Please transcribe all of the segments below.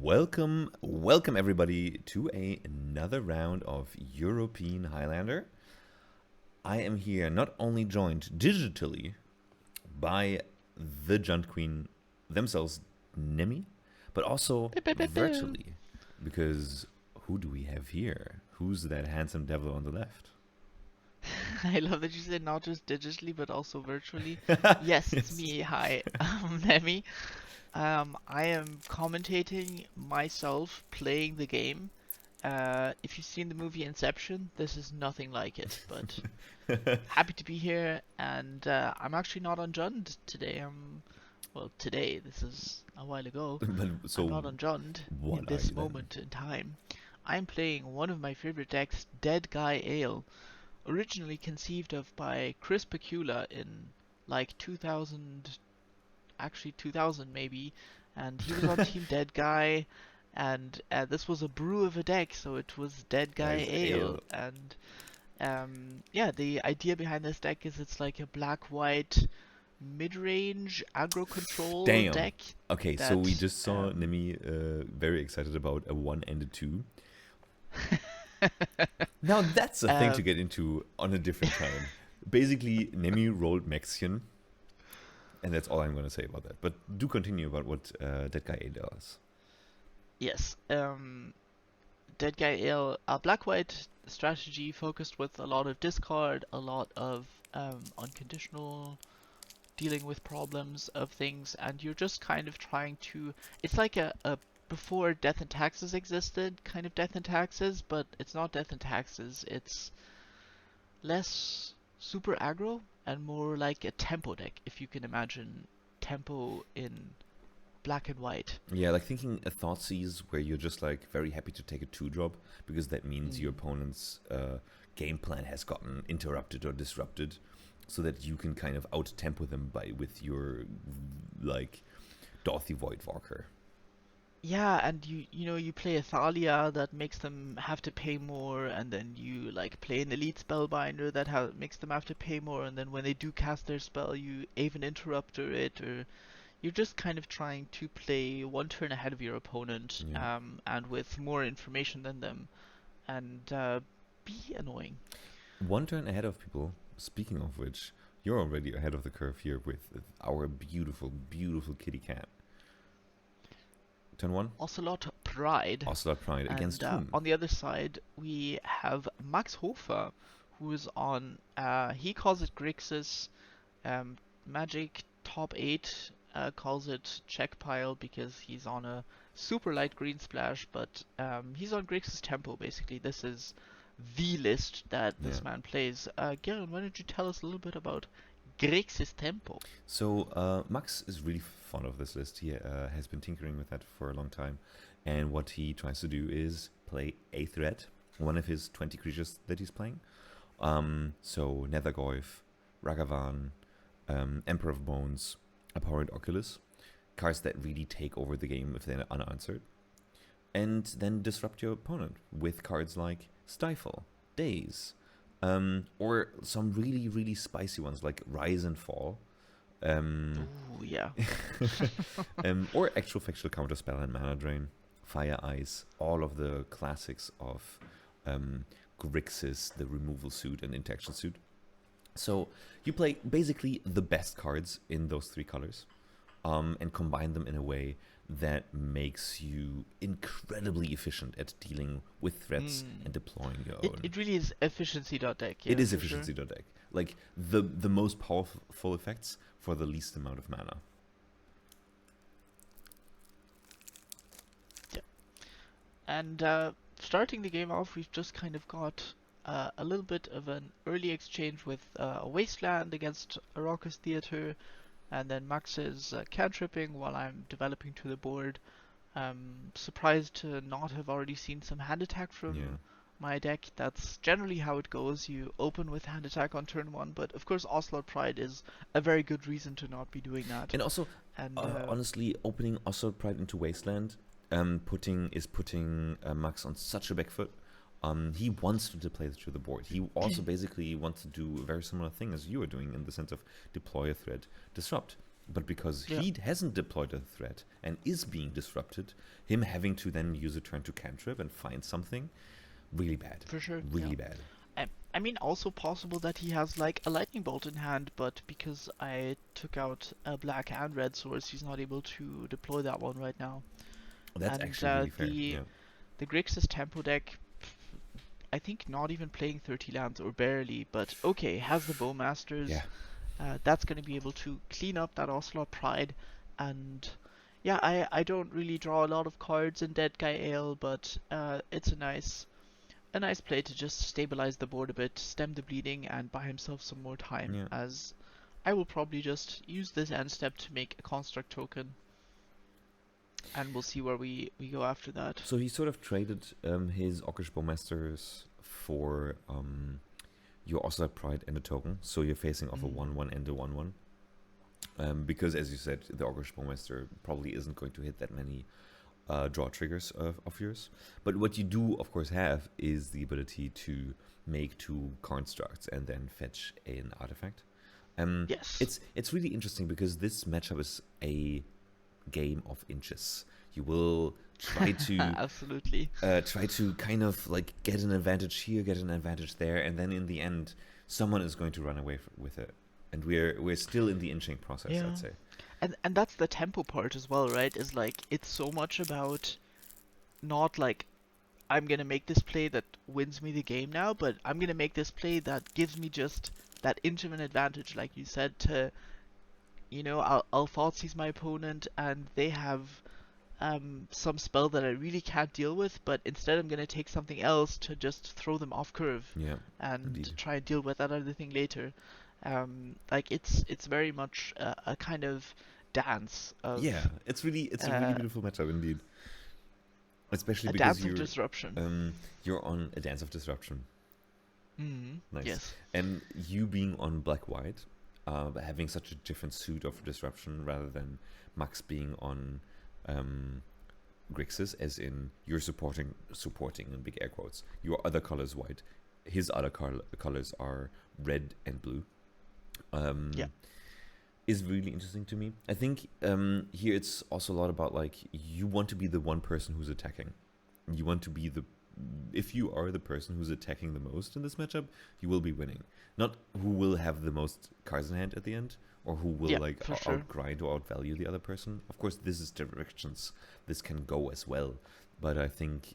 Welcome everybody to another round of European Highlander. I am here not only joined digitally by the Junt Queen themselves, Nemmie, but also virtually. Because who do we have here? Who's that handsome devil on the left? I love that you said not just digitally but also virtually. Yes, it's Yes. me. Hi, I'm Nemmie. I am commentating myself playing the game. If you've seen the movie Inception, this is nothing like it. But happy to be here, and I'm actually not on Jund today. Today. This is a while ago. But I'm not so, on Jund in what are this you then? moment in time. I'm playing one of my favorite decks, Deadguy Ale, originally conceived of by Chris Pecula in like 2000, actually 2000 maybe, and he was on Team Dead Guy, and this was a brew of a deck, so it was Dead Guy Nice Ale, ale. and yeah, the idea behind this deck is it's like a black-white mid-range aggro control Damn. deck Okay, so we that just saw Nemi very excited about a 1 and a 2. Now that's a thing to um, get into on a different time. Basically, Nemi rolled Mexican, and that's all I'm going to say about that. But do continue about what that guy does. yes, Dead Guy Ale, a black-white strategy focused with a lot of discard, a lot of unconditional dealing with problems of things, and you're just kind of trying to. It's like a before Death and Taxes existed, kind of Death and Taxes, but it's not Death and Taxes. It's less super aggro and more like a tempo deck, if you can imagine tempo in black and white. Yeah, like thinking a Thoughtseize where you're just like very happy to take a 2-drop because that means your Mm. opponent's game plan has gotten interrupted or disrupted, so that you can kind of out tempo them by with your like Dorothy Voidwalker. Yeah, and you play a Thalia that makes them have to pay more, and then you like play an Elite Spellbinder that makes them have to pay more, and then when they do cast their spell, you even interrupter it, or you're just kind of trying to play one turn ahead of your opponent, Yeah. and with more information than them, and be annoying. One turn ahead of people. Speaking of which, you're already ahead of the curve here with our beautiful, beautiful kitty cat. Turn one, Ocelot Pride. Ocelot Pride And against whom? on the other side, we have Max Hofer, who is on, he calls it Grixis. Magic top 8 calls it check pile because he's on a super light green splash, but he's on Grixis tempo basically. This is the list that Yeah. this man plays. Garen, why don't you tell us a little bit about Grixis tempo? So Max is really fond of this list. He has been tinkering with that for a long time, and what he tries to do is play a threat, one of his 20 creatures that he's playing. So Nethergoyf, Ragavan, Emperor of Bones, Abhorrent Oculus, cards that really take over the game if they're unanswered, and then disrupt your opponent with cards like Stifle, Daze, or some really, really spicy ones like Rise and Fall. Um, Ooh, yeah. or actual factual counterspell and mana drain, fire ice, all of the classics of Grixis, the removal suit and interaction suit. So you play basically the best cards in those 3 colors, and combine them in a way that makes you incredibly efficient at dealing with threats and Mm. deploying your It, own. it really is efficiency.deck, It yeah, is for sure. efficiency deck, like the most powerful effects for the least amount of mana. Yeah. And starting the game off, we've just kind of got a little bit of an early exchange with a Wasteland against a Raucous Theater, and then Max is cantripping while I'm developing to the board. Surprised to not have already seen some hand attack Yeah. from my deck. That's generally how it goes. You open with hand attack on turn 1, but of course Ocelot Pride is a very good reason to not be doing that. And also, And honestly, opening Oslo Pride into Wasteland, putting Max on such a back foot. He wants to play through the board. He also basically wants to do a very similar thing as you are doing in the sense of deploy a threat, disrupt. but because Yeah. he hasn't deployed a threat and is being disrupted, him having to then use a turn to cantrip and find something, really bad. For sure. Really Yeah. bad. I mean, also possible that he has like a lightning bolt in hand, but because I took out a black and red source, he's not able to deploy that one right now. That's And actually really fair. Yeah. the Grixis tempo deck, I think not even playing 30 lands or barely, but okay, has the Bowmasters. Yeah. That's going to be able to clean up that Ocelot Pride, and yeah, I don't really draw a lot of cards in Deadguy Ale, but it's a nice play to just stabilize the board a bit, stem the bleeding, and buy himself some more time, Yeah. as I will probably just use this end step to make a construct token, and we'll see where we go after that. So he sort of traded his Orcish Bowmasters for your Ocelot Pride and a token. So you're facing off a 1/1 and a 1/1. Because, as you said, the Orcish Bowmaster probably isn't going to hit that many draw triggers of yours. But what you do, of course, have is the ability to make 2 constructs and then fetch an artifact. Yes. It's really interesting because this matchup is a game of inches. You will try to Absolutely. try to kind of like get an advantage here, get an advantage there, and then in the end, someone is going to run away with it. And we're still in the inching process, Yeah. I'd say. And that's the tempo part as well, right? Is like it's so much about not like I'm gonna make this play that wins me the game now, but I'm gonna make this play that gives me just that inch of an advantage, like you said, to I'll Thoughtseize my opponent and they have some spell that I really can't deal with, but instead I'm gonna take something else to just throw them off curve Yeah, and indeed. try and deal with that other thing later. Like it's very much a kind of dance of Yeah, it's a really beautiful matchup indeed. Especially a because dance of disruption. you're on a Dance of Disruption. Nice. Yes. And you being on black-white, having such a different suit of disruption rather than Max being on Grixis, as in you're supporting in big air quotes. Your other color is white. His other colors are red and blue. Yeah. Is really interesting to me. I think here it's also a lot about like you want to be the one person who's attacking. You want to be if you are the person who's attacking the most in this matchup, you will be winning. Not who will have the most cards in hand at the end, or who will outgrind or outvalue the other person. Of course, this is directions this can go as well. But I think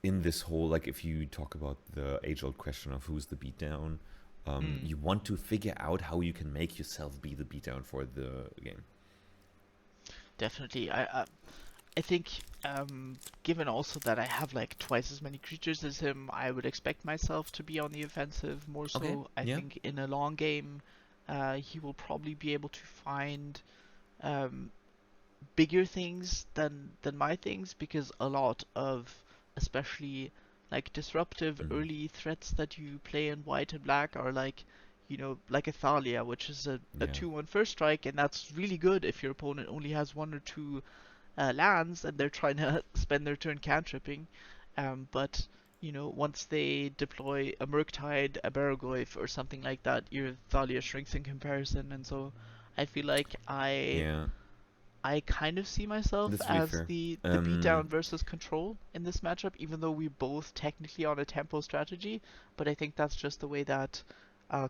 in this whole, like if you talk about the age-old question of who's the beatdown, you want to figure out how you can make yourself be the beatdown for the game. Definitely. I think given also that I have like twice as many creatures as him, I would expect myself to be on the offensive more so. Okay, I think in a long game, he will probably be able to find bigger things than my things, because a lot of especially like disruptive early threats that you play in white and black are like like a Thalia, which is a 2/1 first strike, and that's really good if your opponent only has 1 or 2 lands and they're trying to spend their turn cantripping. But once they deploy a Murktide, a Barrogoyf, or something like that, your Thalia shrinks in comparison, and so I feel like I kind of see myself as the beatdown versus control in this matchup, even though we're both technically on a tempo strategy. But I think that's just the way that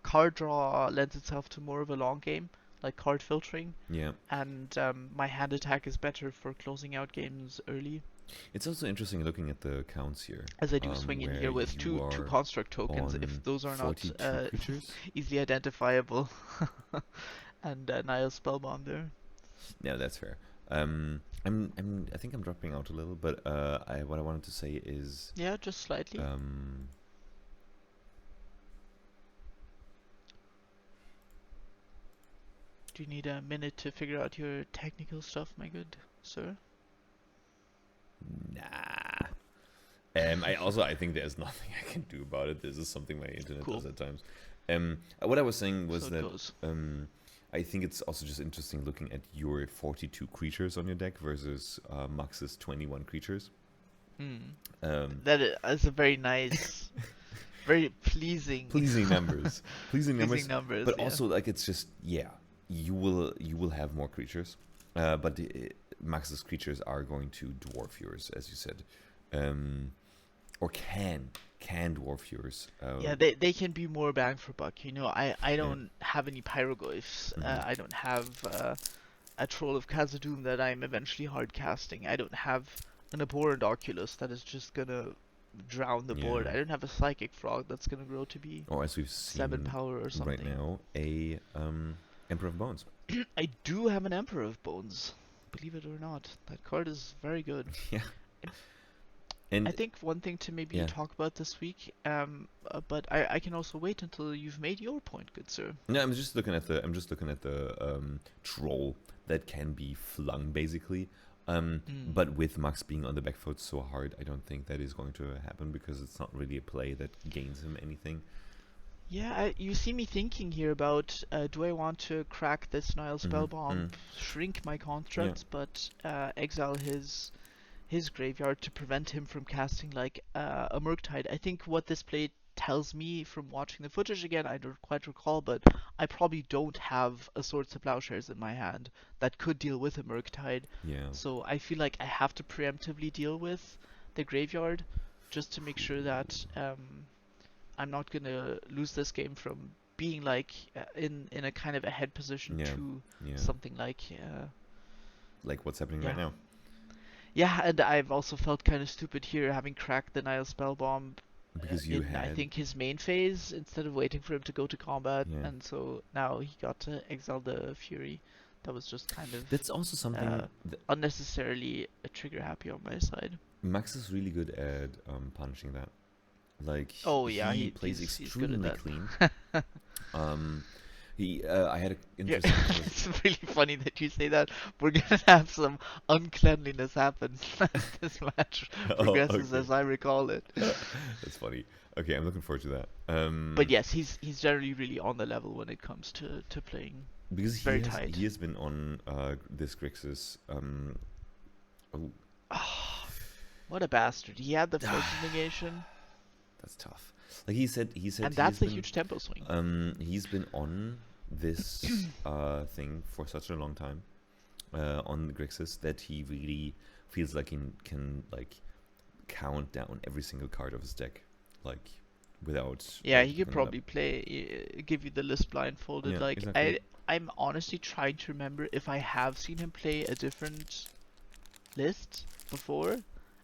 card draw lends itself to more of a long game, like card filtering. Yeah. And my hand attack is better for closing out games early. It's also interesting looking at the counts here. As I do swing in here with two construct tokens, if those are not easily identifiable. And Nile Spellbomb there. Yeah, that's fair. I think I'm dropping out a little, but what I wanted to say is just slightly. Do you need a minute to figure out your technical stuff, my good sir? Nah. I think there's nothing I can do about it. This is something my internet does at times. What I was saying was that I think it's also just interesting looking at your 42 creatures on your deck versus Max's 21 creatures. That is a very nice, very pleasing numbers. Pleasing numbers. But also, like, it's just, you will have more creatures, but Max's creatures are going to dwarf yours, as you said, or can dwarf yours. Yeah, they can be more bang for buck. You know, I Yeah. don't have any pyroglyphs. Mhm. I don't have a troll of Khazad-dûm that I'm eventually hard casting. I don't have an abhorrent Oculus that is just gonna drown the board. Yeah. I don't have a psychic frog that's gonna grow to be Or as we've 7 seen power or right something. now, a Emperor of Bones. I do have an Emperor of Bones, believe it or not. That card is very good. Yeah. I And think one thing to maybe yeah. talk about this week, but I can also wait until you've made your point, good sir. No, I'm just looking at the troll that can be flung basically. Mm. But with Max being on the back foot so hard, I don't think that is going to happen because it's not really a play that gains him anything. Yeah, you see me thinking here about do I want to crack this Nile Spellbomb, Mm. shrink my Yeah. constructs, but exile his graveyard to prevent him from casting like a Murktide. I think what this play tells me from watching the footage again, I don't quite recall, but I probably don't have a Swords to Plowshares in my hand that could deal with a Murktide. Yeah. So I feel like I have to preemptively deal with the graveyard just to make sure that I'm not gonna lose this game from being like in a kind of a head position Yeah. to Yeah. something like Like what's happening right yeah. now. Yeah, and I've also felt kind of stupid here having cracked the Nile Spellbomb Because you in I had think his main phase instead of waiting for him to go to combat, yeah. and so now he got to exile the Fury. That was just kind of That's also something unnecessarily trigger happy on my side. Max is really good at punishing that. Like Oh yeah, he plays he's good extremely at clean. that. I had an Yeah, interesting it's really funny that you say that. We're gonna have some uncleanliness happen as this match Oh, progresses, okay. as I recall it. That's funny. Okay, I'm looking forward to that. But yes, he's generally really on the level when it comes to playing. Because Very tight. he has been on this Grixis. Oh, What a bastard! He had the first negation, that's tough. Like he said and he has that's a been, huge tempo swing. he's been on this thing for such a long time on the Grixis that he really feels like he can like count down every single card of his deck, like without. Yeah, like, he could looking it up. probably give you the list blindfolded. Yeah, Like exactly. I'm honestly trying to remember if I have seen him play a different list before,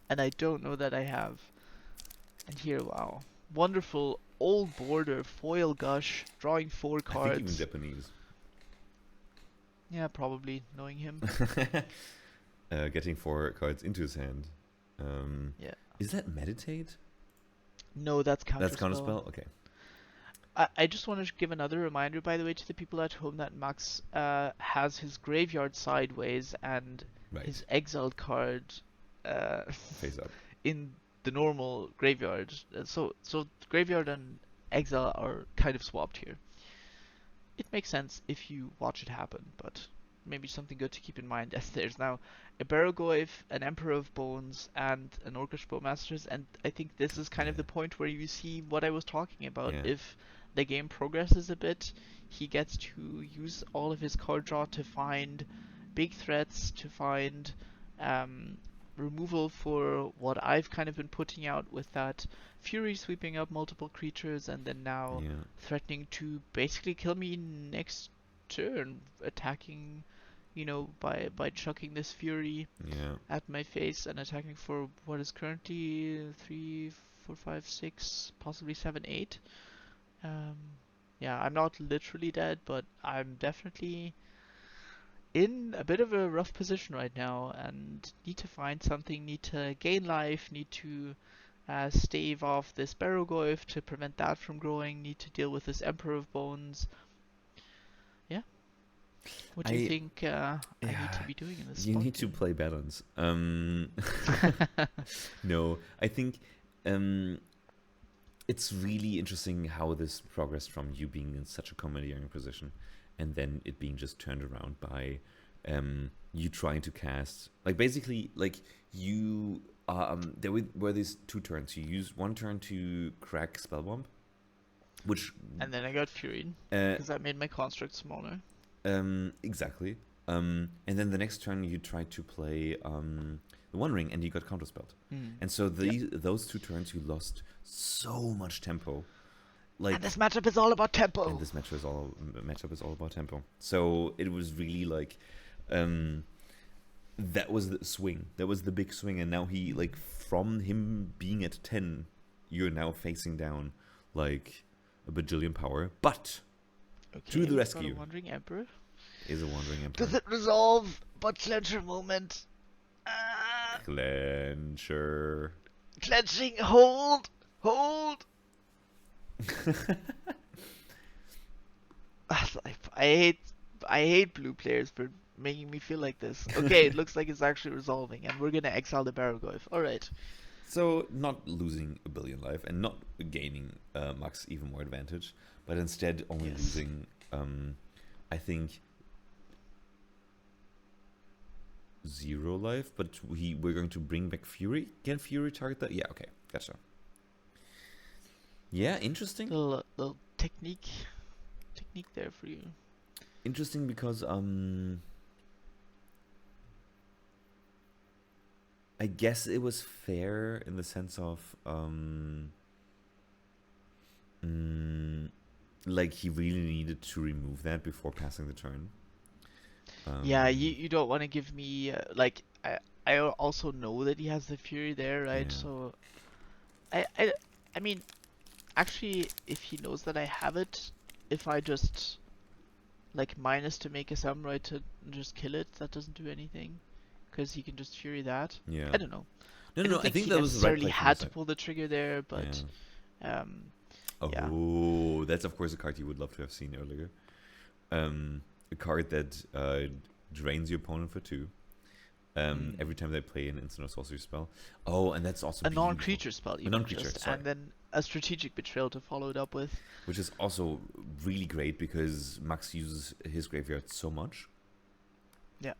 and I don't know that I have. And here, wow, wonderful old border foil gush, drawing 4 I think even cards. Japanese. Yeah, probably knowing him. Getting 4 cards into his hand. Yeah. Is that meditate? No, that's counterspell. That's counterspell. Okay. I just want to give another reminder, by the way, to the people at home that Max has his graveyard sideways and Right. his exiled card Face up. in the normal graveyard. So graveyard and exile are kind of swapped here. It makes sense if you watch it happen, but maybe something good to keep in mind as there's now a Barrogoyf, an Emperor of Bones, and an Orcish Bowmasters, and I think this is kind of Yeah. the point where you see what I was talking about. Yeah. If the game progresses a bit, he gets to use all of his card draw to find big threats, to find removal for what I've kind of been putting out with that Fury sweeping up multiple creatures and then now Yeah. threatening to basically kill me next turn, attacking, by chucking this Fury Yeah. at my face and attacking for what is currently 3, 4, 5, 6, possibly 7, 8. Yeah, I'm not literally dead, but I'm definitely in a bit of a rough position right now and need to find something, need to gain life, need to stave off this Barrogoyf to prevent that from growing, need to deal with this Emperor of Bones. Yeah. What do you I- think I need yeah, to be doing in this You spot? need to play balance. No, I think it's really interesting how this progressed from you being in such a commandeering position and then it being just turned around by you trying to cast like basically like you there were these 2 turns. You used 1 turn to crack Spellbomb, which And then I got Furied uh, because that made my construct smaller. Exactly. And then the next turn you tried to play the One Ring, and you got counterspelled. Mm. And so Yep. those 2 turns you lost so much tempo. Like, And this matchup is all about tempo. and this matchup is all about tempo. So it was really like, that was the swing. That was the big swing, and now he like from him being at 10, you're now facing down like a bajillion power. But Okay, to the we've rescue got a Wandering Emperor. is a Wandering Emperor. Does it resolve? But clencher moment. Ah, Clencher. clenching. Hold. I hate blue players for making me feel like this. Okay, it looks like it's actually resolving, and we're gonna exile the Baragorth. All right. So not losing a billion life and not gaining Max even more advantage, but instead only Yes. losing, I think, 0 life. But we're going to bring back Fury. Can Fury target that? Yeah. Okay. Gotcha. Yeah. Interesting. Little technique there for you. Interesting because I guess it was fair in the sense of like he really needed to remove that before passing the turn. Yeah, you don't want to give me like I also know that he has the Fury there, right? Yeah. So I mean, actually, if he knows that I have it, if I just like minus to make a samurai to just kill it, that doesn't do anything, because he can just Fury that. Yeah. I don't know. No, I no, don't I think think he that was the right necessarily play from had your to side. pull the trigger there, but Yeah. yeah. Oh, that's of course a card you would love to have seen earlier. A card that drains your opponent for 2. Every time they play an instant or sorcery spell. Oh, and that's also A beautiful. non-creature spell, even non-creature, just, sorry. and then a strategic betrayal to follow it up with. Which is also really great because Max uses his graveyard so much. Yeah.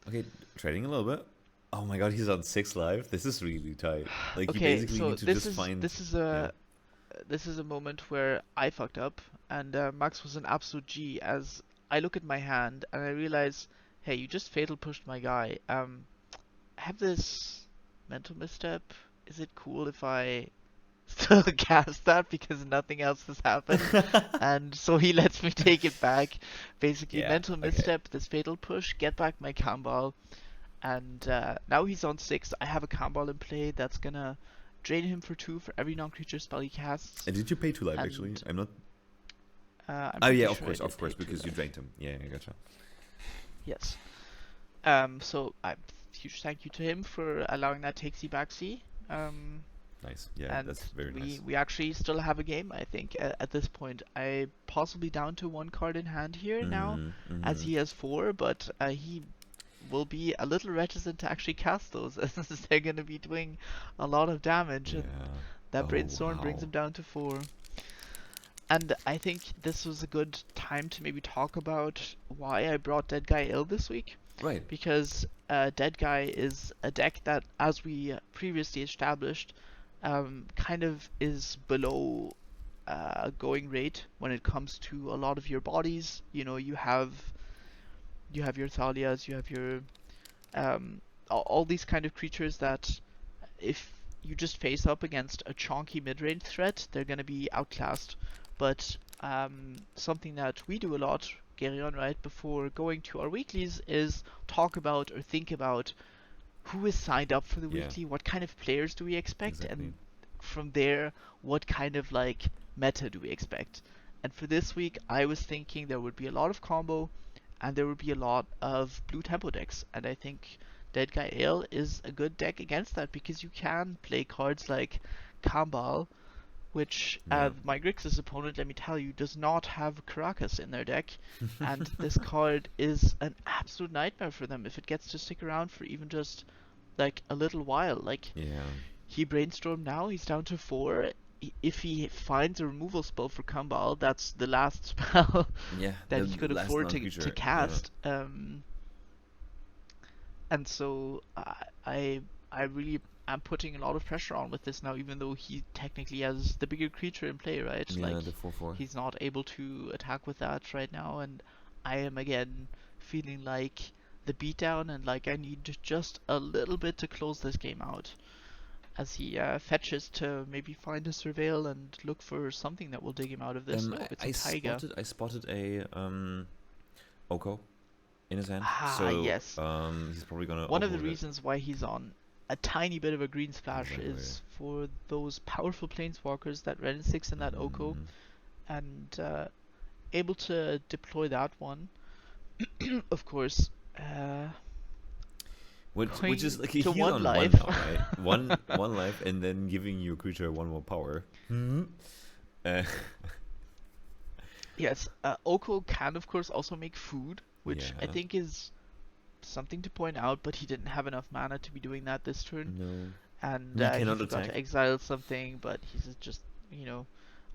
Okay, trading a little bit. Oh my god, he's on 6 life. This is really tight. Like you Okay, basically so need to this just is find. this is a this is a moment where I fucked up, and Max was an absolute G. As I look at my hand and I realize, hey, you just fatal pushed my guy. I have this mental misstep. Is it cool if I still cast that because nothing else has happened? And so he lets me take it back. Basically, Yeah, mental okay. misstep, this fatal push, get back my Kambal, and now he's on 6. I have a Kambal in play that's gonna drain him for 2 for every non-creature spell he casts. And did you pay 2 life And, actually? I'm not. I'm Oh pretty yeah, sure of I course, did of course, pay 2 because you life. drained him. Yeah, I gotcha. Yes. So huge thank you to him for allowing that takesy backsy. Nice. Yeah, And that's very nice. we actually still have a game, I think, at this point. I possibly down to 1 card in hand here now, as he has 4, but he will be a little reticent to actually cast those, as they're going to be doing a lot of damage, Yeah. and that Oh, brainstorm brings wow. him down to 4. And I think this was a good time to maybe talk about why I brought Deadguy Ale this week. Right. Because Deadguy is a deck that, as we previously established, kind of is below going rate when it comes to a lot of your bodies. You know, you have your Thalias, you have your all these kind of creatures that, if you just face up against a chonky mid-range threat, they're gonna be outclassed. But something that we do a lot, Gerion, right, before going to our weeklies, is talk about or think about who is signed up for the Yeah. weekly, what kind of players do we expect, Exactly. and from there, what kind of like meta do we expect. And for this week, I was thinking there would be a lot of combo, and there would be a lot of blue tempo decks, and I think Deadguy Ale is a good deck against that, because you can play cards like Kambal, which Yeah. my Grixis opponent, let me tell you, does not have Caracas in their deck, and this card is an absolute nightmare for them if it gets to stick around for even just like a little while. Like, Yeah. he brainstormed now, he's down to 4. If he finds a removal spell for Kambal, that's the last spell Yeah. that The he could last afford non-creature. to cast. And so I really am putting a lot of pressure on with this now, even though he technically has the bigger creature in play, right? Yeah. Like, The 4/4. he's not able to attack with that right now, and I am again feeling like the beatdown and like I need just a little bit to close this game out. As he fetches to maybe find a surveil and look for something that will dig him out of this. No, it's a tiger. I spotted a Oko in his hand. Ah, So yes. he's probably gonna One of the overload it. reasons why he's on a tiny bit of a green splash Exactly. is for those powerful planeswalkers, that red and 6 and that Oko, and able to deploy that one. Of course, Which is like a to heal one on life. one now, right? one life, and then giving your creature one more power. Yes, Oko can of course also make food, which I Yeah. think is something to point out, but he didn't have enough mana to be doing that this turn. No. And He he cannot forgot attack. to exile something, but he's just, you know,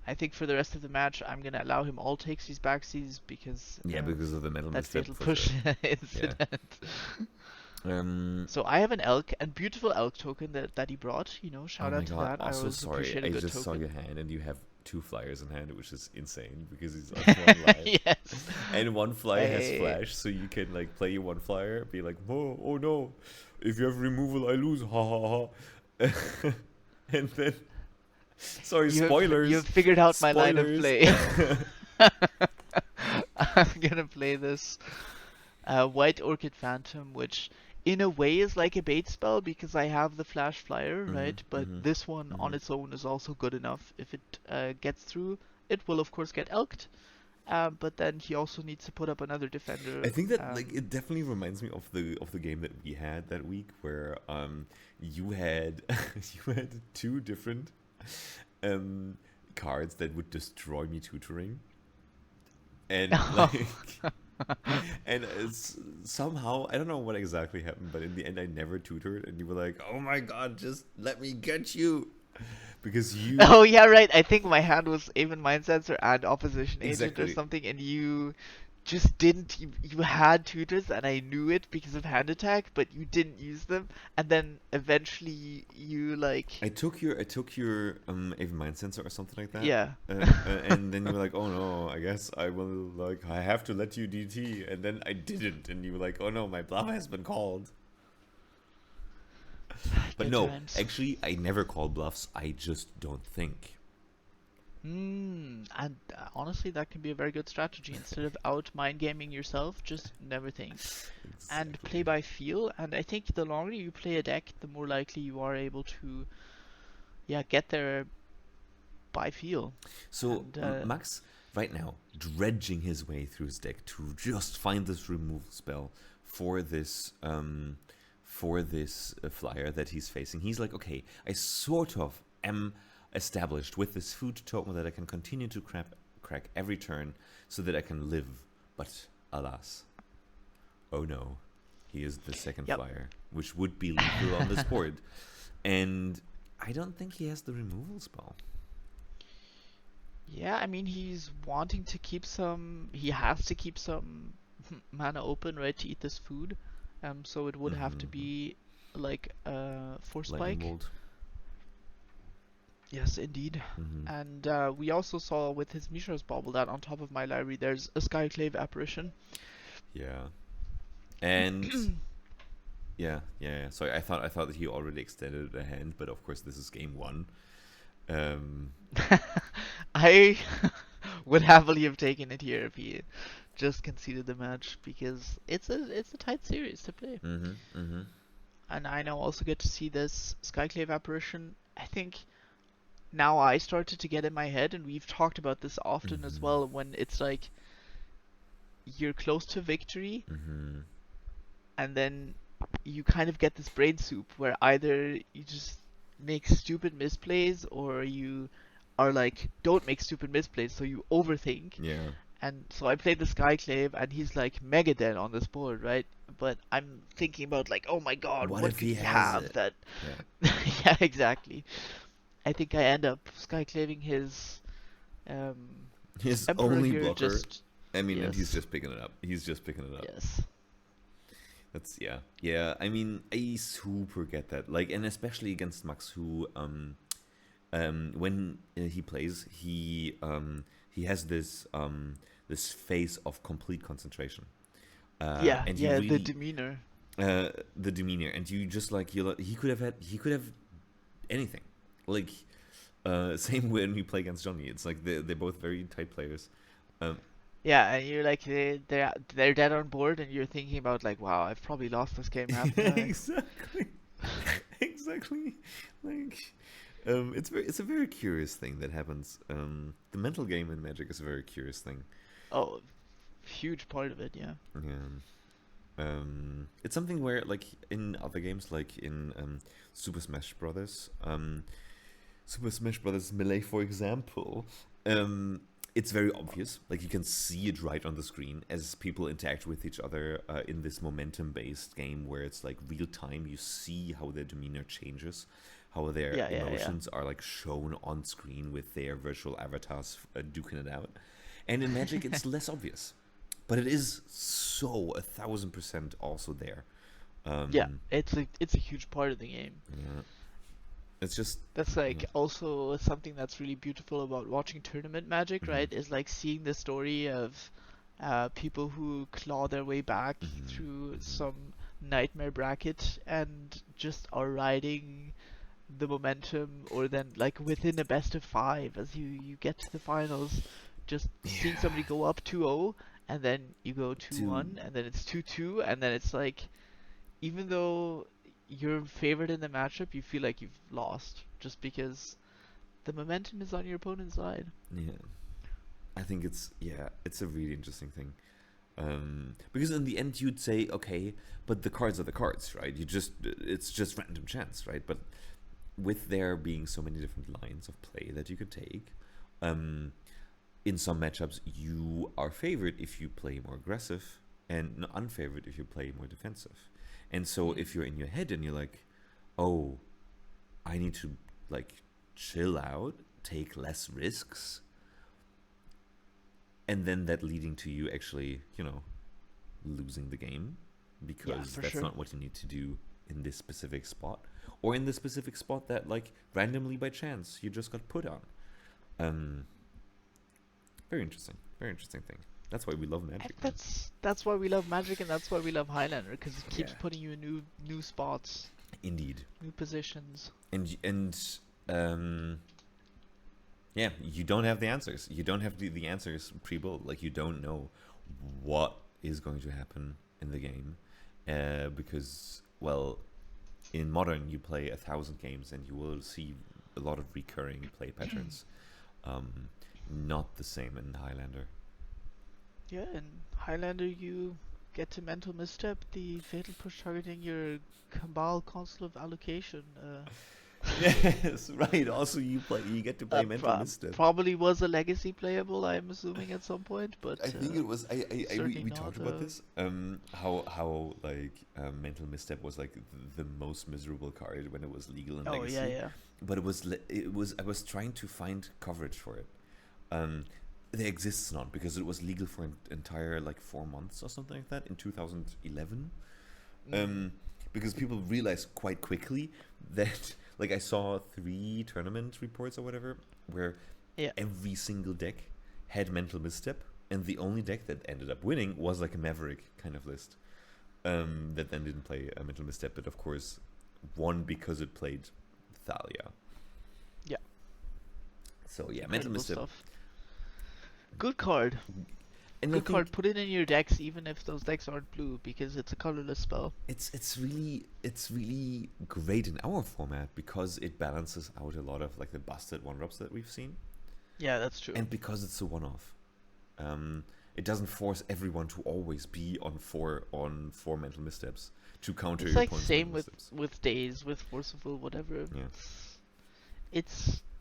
I think for the rest of the match, I'm gonna allow him all takesies backsies because Yeah, because of the metal that misstep fatal for push sure. incident. Um. So I have an elk and beautiful elk token that he brought. You know, Oh shout my out to god. that. I Also, always sorry. appreciate a I good just saw token. your hand, and you have 2 flyers in hand, which is insane because he's on 1 life. Yes. And 1 flyer has I- flash, so you can like play your 1 flyer, be like, whoa, oh no, if you have removal, I lose, ha ha ha. And then, sorry, spoilers. You've figured out my line of Spoilers. play. I'm gonna play this White Orchid Phantom, which in a way is like a bait spell because I have the Flash Flyer, right? But this one on its own is also good enough. If it gets through, it will of course get elked. But then he also needs to put up another defender. I think that like it definitely reminds me of the game that we had that week where you had you had 2 different cards that would destroy me tutoring. And like and somehow I don't know what exactly happened, but in the end I never tutored, and you were like, "Oh my god, just let me get you," because you Oh yeah, right. I think my hand was even Mind Sensor and Opposition Agent or exactly something, and you just didn't. You had tutors, and I knew it because of hand attack, but you didn't use them. And then eventually you like, I took your even mind sensor or something like that. yeah. And then you were like, "Oh no, I guess I will like I have to let you DT," and then I didn't, and you were like, "Oh no, my bluff has been called." But Good no, times. actually, I never call bluffs. I just don't think. And honestly, that can be a very good strategy. Instead of out mind gaming yourself, just never think and play Exactly. by feel. And I think the longer you play a deck, the more likely you are able to, yeah, get there by feel. So And Max, right now, dredging his way through his deck to just find this removal spell for this flyer that he's facing. He's like, okay, I sort of am established with this food token that I can continue to crack every turn so that I can live. But alas, oh no, he is the second Yep. flyer, which would be lethal on this board. And I don't think he has the removal spell. yeah, I mean, he's wanting to keep some. He has to keep some mana open, right, to eat this food. So it would have to be like Force Lightning Spike. bolt. Yes, indeed. And we also saw with his Mishra's Bauble that on top of my library there's a Skyclave Apparition. Yeah. And yeah. Sorry, I thought that he already extended a hand, but of course this is game 1. I would happily have taken it here if he just conceded the match because it's a tight series to play. And I now also get to see this Skyclave Apparition. I think now I started to get in my head, and we've talked about this often as well, when it's like you're close to victory and then you kind of get this brain soup where either you just make stupid misplays or you are like, don't make stupid misplays, so you overthink. Yeah. And so I played the Skyclave, and he's like mega dead on this board, right? But I'm thinking about like, oh my god, what if could he he has have it? that? Yeah. Yeah, exactly. I think I end up Skyclaving his His Emperor only here. blocker. Just I mean, and he's yes, just picking it up. yes. That's yeah. I mean, I super get that. Like, and especially against Max, who when he plays, he has this this phase of complete concentration. Yeah, And you yeah, the really demeanor. the demeanor, and you just like he could have anything. Like same when you play against Johnny. It's like they're both very tight players. Um, Yeah, and you're like they're dead on board, and you're thinking about like, wow, I've probably lost this game, haven't I? exactly, exactly. Like it's a very curious thing that happens. The mental game in Magic is a very curious thing. Oh, huge part of it, yeah. Yeah. It's something where, like in other games, like in Super Smash Brothers, Super Smash Brothers Melee, for example, it's very obvious. Like you can see it right on the screen as people interact with each other in this momentum-based game where it's like real time. You see how their demeanor changes, how their Yeah, yeah, yeah. emotions are like shown on screen with their virtual avatars duking it out. And in Magic, it's less obvious, but it is so 1,000% also there. Yeah, Um, it's a huge part of the game. yeah, it's just That's yeah. like also something that's really beautiful about watching tournament Magic, Hmm. right? Is like seeing the story of people who claw their way back Hmm. through Hmm. some nightmare bracket and just are riding the momentum, or then like within a best of five as you get to the finals, just seeing Yeah, somebody go up 2-0 and then you go to 2-1 and then it's 2-2 and then it's like even though you're favored in the matchup, you feel like you've lost just because the momentum is on your opponent's side. yeah. I think it's a really interesting thing. Because in the end you'd say, okay, but the cards are the cards, right? It's just random chance, right? But with there being so many different lines of play that you could take, um, in some matchups you are favored if you play more aggressive, and unfavored if you play more defensive. And so Mm. if you're in your head and you're like, oh, I need to like chill out, take less risks, and then that leading to you actually, losing the game Yeah, because for that's sure. not what you need to do in this specific spot, or in the specific spot that like randomly by chance you just got put on. Um, very interesting thing. That's why we love And Magic, man. that's why we love Magic and that's why we love Highlander because it keeps Yeah, putting you in new spots, indeed. new positions. And um, yeah, you don't have the answers. You don't have the answers pre-built. Like you don't know what is going to happen in the game, because well, in modern you play 1,000 games and you will see a lot of recurring play patterns. Um, Not the same in Highlander. Yeah, in Highlander you get to mental misstep the fatal push targeting your Cabal Council of Allocation. Yes, right. Also, you get to play mental misstep. Probably was a legacy playable, I'm assuming at some point, I but think it was. certainly We not. talked about this. How like mental misstep was like The most miserable card when it was legal in Oh yeah, Legacy, yeah. but it was. I was trying to find coverage for it. Um, there exists not because it was legal for an entire like 4 months or something like that in 2011. Mm. Because people realized quite quickly that like I saw 3 tournament reports or whatever where Yeah. every single deck had mental misstep, and the only deck that ended up winning was like a Maverick kind of list, that then didn't play a mental misstep, but of course won because it played Thalia. Yeah. So yeah, mental Incredible misstep. stuff. Good card. And I Good card. think Put it in your decks even if those decks aren't blue because it's a colorless spell. it's really great in our format because it balances out a lot of like the busted one drops that we've seen, Yeah, that's true. and because it's a one off. Um, it doesn't force everyone to always be on four mental missteps to counter It's your like opponent's same mental with missteps. days with forceful whatever. Yeah. It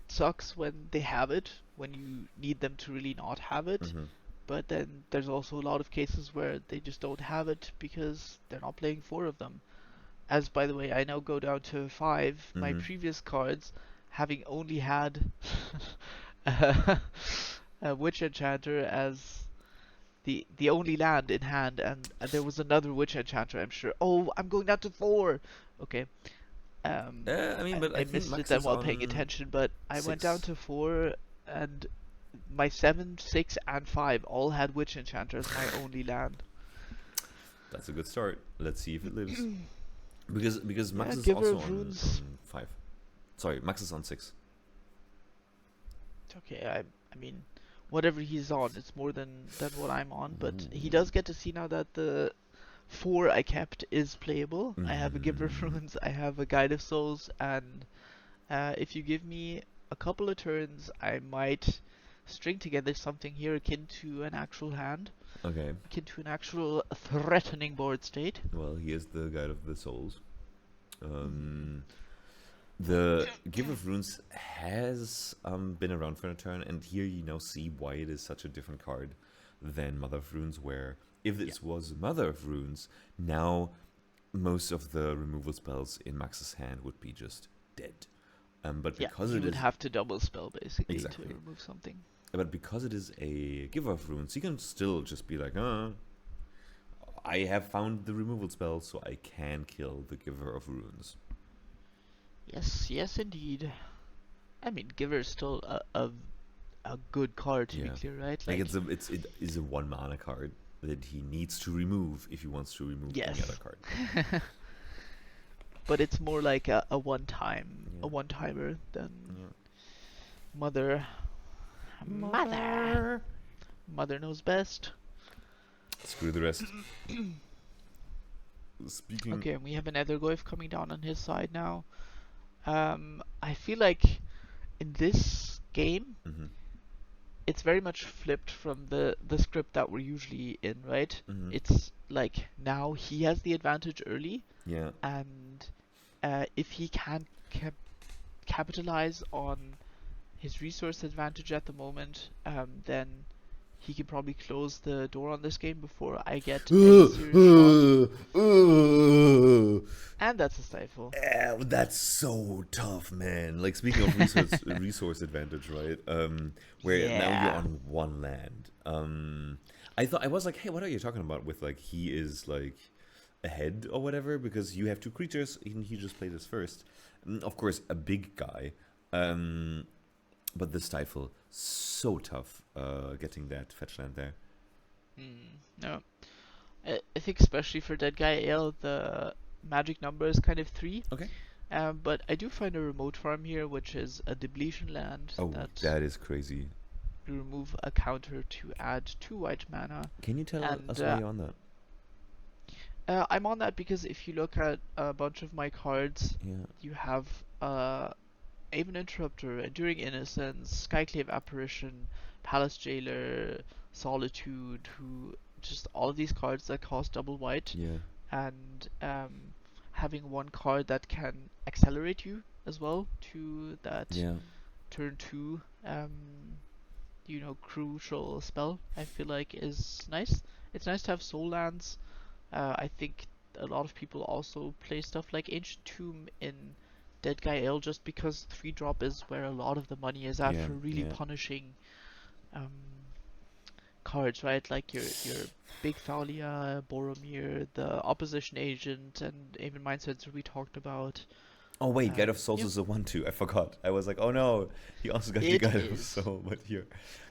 sucks when they have it when you need them to really not have it. Hmm. But then there's also a lot of cases where they just don't have it because they're not playing 4 of them. As by the way, I now go down to 5. My Hmm. previous cards, having only had a, a Witch Enchanter as the only land in hand, and there was another Witch Enchanter, I'm sure. Oh, I'm going down to 4! Okay. Um, I mean, but I I think missed it Max then is while paying on attention, but I went down 6. to 4, and my 7, 6, and 5 all had Witch Enchanter as my only land. That's a good start. Let's see if it lives. Because Max Yeah, is Giver also of on Runes. 5. Sorry, Max is on 6. Okay, I mean, whatever he's on, it's more than what I'm on. But he Ooh. does get to see now that the 4 I kept is playable. I have a Giver of Mm. Runes, I have a Guide of Souls, and if you give me a couple of turns, I might string together something here akin to an actual hand, Okay. akin to an actual threatening board state. Well, he is the guide of the souls. The Give of Runes has been around for a turn, and here you now see why it is such a different card than Mother of Runes, where if Yeah. this was Mother of Runes, now most of the removal spells in Max's hand would be just dead. But Yeah, because you it would is have to double spell basically to exactly, remove something. but because it is a Giver of Runes, you can still just be like, I have found the removal spell, so I can kill the Giver of Runes. Yes, yes, indeed. I mean, Giver is still a good card to be Yeah. clear, right? Like it is a 1 mana card that he needs to remove if he wants to remove any other yes, card. but it's more like a Yeah. one-timer than Yeah. Mother. Mother. Mother knows best. Screw the rest. Speaking. Okay, and we have an Etherglyph coming down on his side now. I feel like in this game, Mhm. it's very much flipped from the script that we're usually in, right? Mhm. It's like now he has the advantage early, Yeah. and if he can't capitalize on his resource advantage at the moment, then he can probably close the door on this game before I get any serious shot. And that's a stifle. That's so tough, man. Like speaking of resource advantage, right? Where now you're Yeah. on 1 land. I was like, hey, what are you talking about? With like he is like ahead or whatever because you have 2 creatures and he just played this first. Of course, a big guy. But the stifle so tough. Getting that fetch land there. No. I think especially for Deadguy Ale, the magic number is kind of 3. Okay. But I do find a remote farm here, which is a depletion land Oh, that that is crazy. you remove a counter to add 2 white mana. Can you tell And us why you're on that? I'm on that because if you look at a bunch of my cards, Yeah. you have Aven Interrupter, Enduring Innocence, Skyclave Apparition, Palace Jailer, Solitude, who just all of these cards that cost double white, Yeah. and having one card that can accelerate you as well to that Yeah. turn 2 crucial spell, I feel like is nice. It's nice to have soul lands. I think a lot of people also play stuff like Ancient Tomb in Deadguy Ale just because 3-drop is where a lot of the money is at Yeah. for really Yeah. punishing um, cards, right? Like your Big Thalia, Boromir, the Opposition Agent, and even Mindsets we talked about. Oh wait, Guide of Souls Yep, is a 1/2. I forgot. I was like, oh no, he also got the it Guide of is. Soul, but here,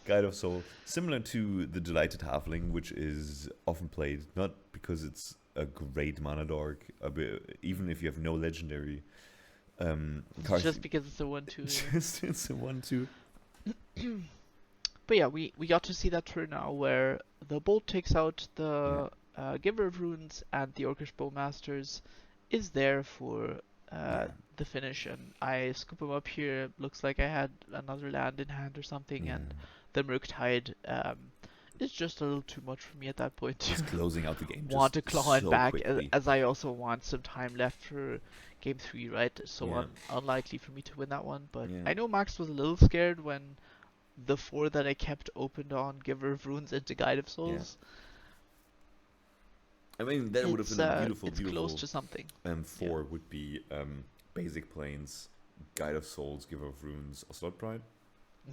Guide of Soul, similar to the Delighted Halfling, which is often played not because it's a great mana dork, even if you have no legendary cards. Just because it's a 1/2. Just it's a 1/2. But yeah, we got to see that turn now where the Bolt takes out Yeah. the Giver of Runes and the Orcish Bowmasters is there for Yeah. the finish, and I scoop him up here. Looks like I had another land in hand or something, Yeah. and the Murktide is just a little too much for me at that point Just to closing out the game. want Just to claw it so back, quickly. as I also want some time left for game 3, right? So Yeah. unlikely for me to win that one, but Yeah. I know Max was a little scared when the 4 that I kept opened on Giver of Runes into Guide of Souls. I mean, that would have It's been a beautiful, it's close beautiful to something. 4 would be Basic Planes, Guide of Souls, Giver of Runes, Ocelot Pride.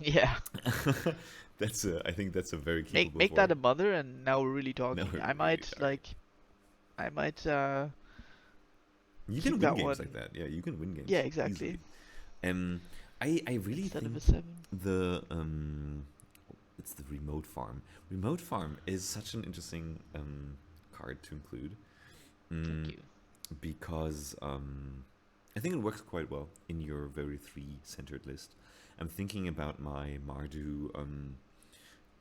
Yeah, I think that's a very keepable make that four. a mother, and now we're really talking. Now we're I really might talking. You keep can win that games one. like that. Yeah, you can win games. Yeah, exactly. Easily. I really Instead of a think 7. the it's the remote farm. Remote farm is such an interesting card to include. Thank Mm, you. because I think it works quite well in your very three-centered list. I'm thinking about my Mardu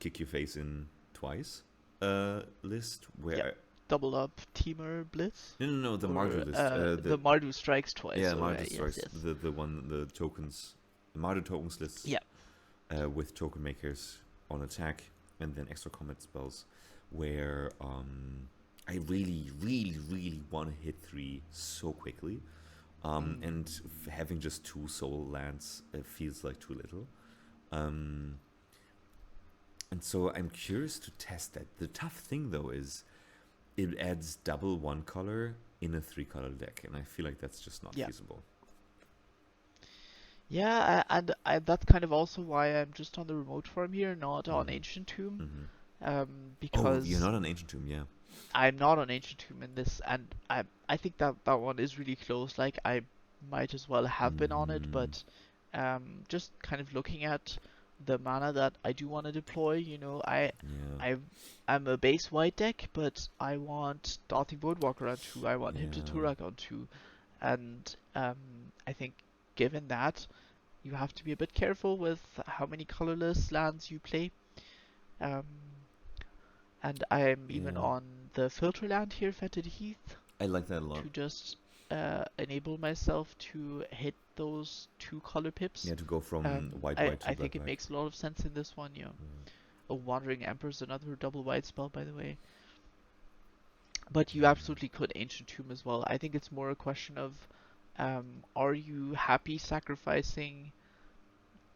kick your face in twice list where Yep. Double up Teamer Blitz, no, the or Mardu list. the Mardu strikes twice. Yeah, Mardu Yes, strikes yes. the one the tokens, the Mardu tokens lists Yeah. with token makers on attack and then extra combat spells where I really, really, really want to hit 3 so quickly. And having just 2 soul lands feels like too little. And so I'm curious to test that. The tough thing though is it adds double 1 color in a 3-color deck, and I feel like that's just not Yeah. feasible. Yeah, that's kind of also why I'm just on the remote farm here, not on Mhm. Ancient Tomb, Mhm. Oh, because you're not an Ancient Tomb, yeah. I'm not on Ancient Tomb in this, and I think that one is really close. Like, I might as well have been on it, Mhm. but just kind of looking at the mana that I do want to deploy, Yeah. I I'm a base white deck, but I want Darting Boardwalker on 2, I want him to Yeah. Turak on 2, and I think given that, you have to be a bit careful with how many colorless lands you play. Um, and I'm even Yeah. on the filter land here, Fetid Heath, I like that a lot. to just enable myself to hit those 2 color pips. Yeah, to go from white I, white to I black think it black. makes a lot of sense in this one, Mm. A Wandering Emperor's another double white spell, by the way. But you Yeah. absolutely could Ancient Tomb as well. I think it's more a question of, are you happy sacrificing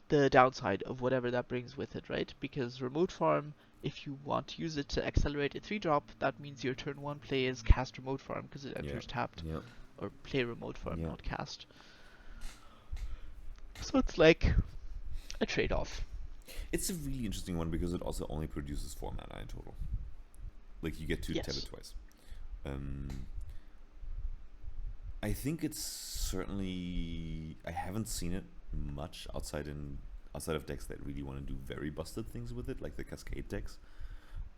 the downside of whatever that brings with it, right? Because Remote Farm, if you want to use it to accelerate a 3-drop, that means your turn 1 play is cast Remote Farm because it Yeah. enters tapped, Yeah. or play Remote Farm, Yeah. not cast. So it's like a trade-off. It's a really interesting one because it also only produces 4 mana in total. Like you get to tap it Yes. twice. I think it's certainly I haven't seen it much outside of decks that really want to do very busted things with it, like the Cascade decks.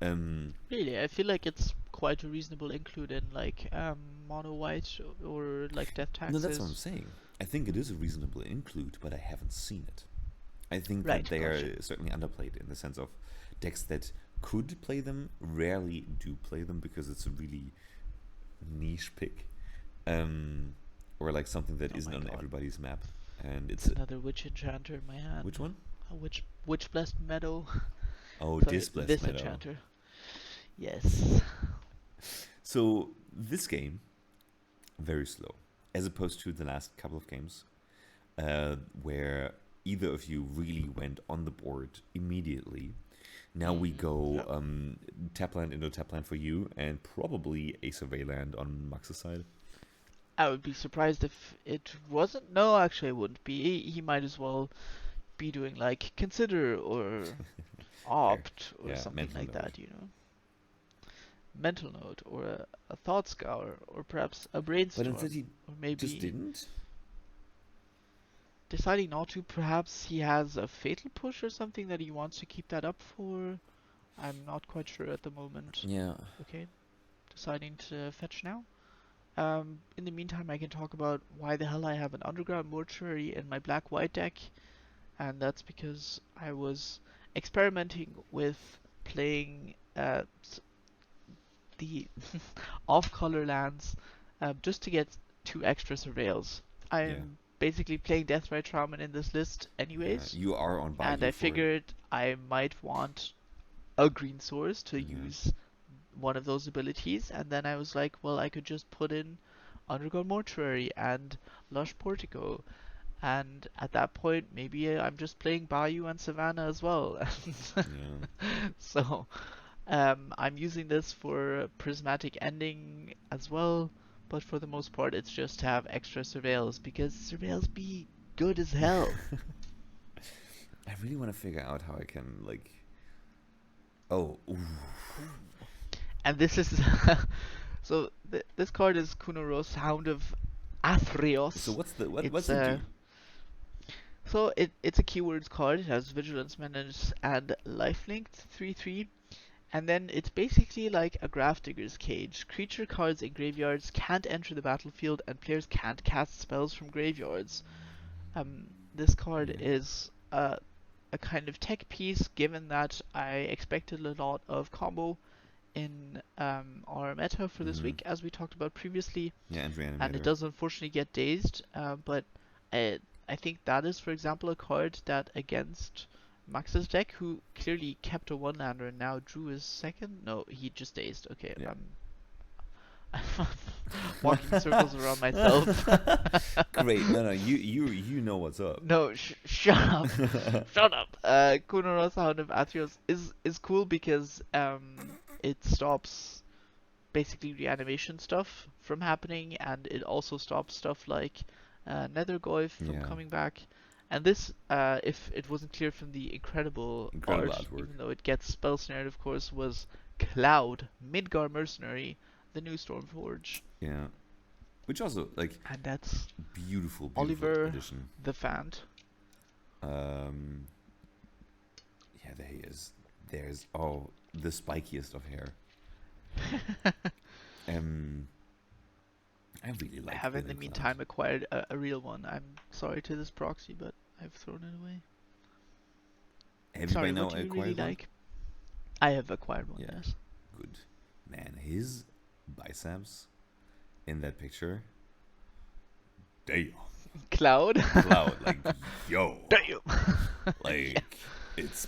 Really, I feel like it's quite a reasonable include in like mono white or like Death No, that's what I'm Taxes. saying. I think it is a reasonable include, but I haven't seen it. I think that Right, they gotcha. are certainly underplayed in the sense of decks that could play them rarely do play them because it's a really niche pick, or like something that Oh isn't my on god. everybody's map. And It's another Witch Enchanter in my hand. which one? A Witch Blessed Meadow. Oh, Sorry, Displaced this Meadow. Enchanter. Yes. So this game very slow, as opposed to the last couple of games, where either of you really went on the board immediately. Now we go tap land into tap land for you, and probably a survey land on Max's side. I would be surprised if it wasn't. No, actually, I wouldn't be. He might as well be doing like consider or Fair. opt or Yeah, something mental like note. that, Mental note or a thought scour or perhaps a But instead brainstorm he or just maybe didn't. deciding not to. Perhaps he has a fatal push or something that he wants to keep that up for. I'm not quite sure at the moment. Yeah. Okay, deciding to fetch now. In the meantime, I can talk about why the hell I have an underground mortuary in my black-white deck, and that's because I was experimenting with playing the off-color lands just to get 2 extra surveils. Yeah. I'm basically playing Deathrite Shaman in this list Yeah. anyways, You are on and Bayou I for it. figured I might want a green source to Yeah. use one of those abilities, and then I was like, well, I could just put in Underground Mortuary and Lush Portico, and at that point, maybe I'm just playing Bayou and Savannah as well. Yeah. So, I'm using this for Prismatic Ending as well, but for the most part, it's just to have extra surveils, because surveils be good as hell. I really want to figure out how I can like. Oh. Ooh. And this is so this card is Kunoros, Hound of Athreos. So what's the what? It's What's it do? So it's a keywords card. It has Vigilance, Menace, and Lifelink 3/3. And then it's basically like a Grafdigger's Cage. Creature cards in graveyards can't enter the battlefield, and players can't cast spells from graveyards. This card Yeah. is a kind of tech piece, given that I expected a lot of combo in our meta for this Mm-hmm. week, as we talked about previously, Yeah, and and it Reanimator. does unfortunately get dazed. But I think that is, for example, a card that against Max's deck, who clearly kept a one-lander and now drew his second. No, he just dazed. Okay, Yeah. I'm walking circles around myself. Great. No, you know what's up. No, shut up. Shut up. Kunoros Hound of Athreos is cool because it stops basically reanimation stuff from happening, and it also stops stuff like Nethergoyf from Yeah. coming back. And this, if it wasn't clear from the incredible Incredible art, artwork. even though it gets spell snared, of course, was Cloud, Midgar Mercenary, the new Stormforge. Yeah. Which also, like, And that's beautiful Oliver addition. the Fant. Yeah, there he is. There's the spikiest of hair. I really I like. have in the Living meantime Cloud. acquired a real one. I'm sorry to this proxy, but I've thrown it away. Have you by Sorry, now what do you really acquired one? like? I have acquired one, Yeah. yes. Good. Man, his biceps in that picture. Damn. Cloud? Cloud, like, yo. Damn! Like, it's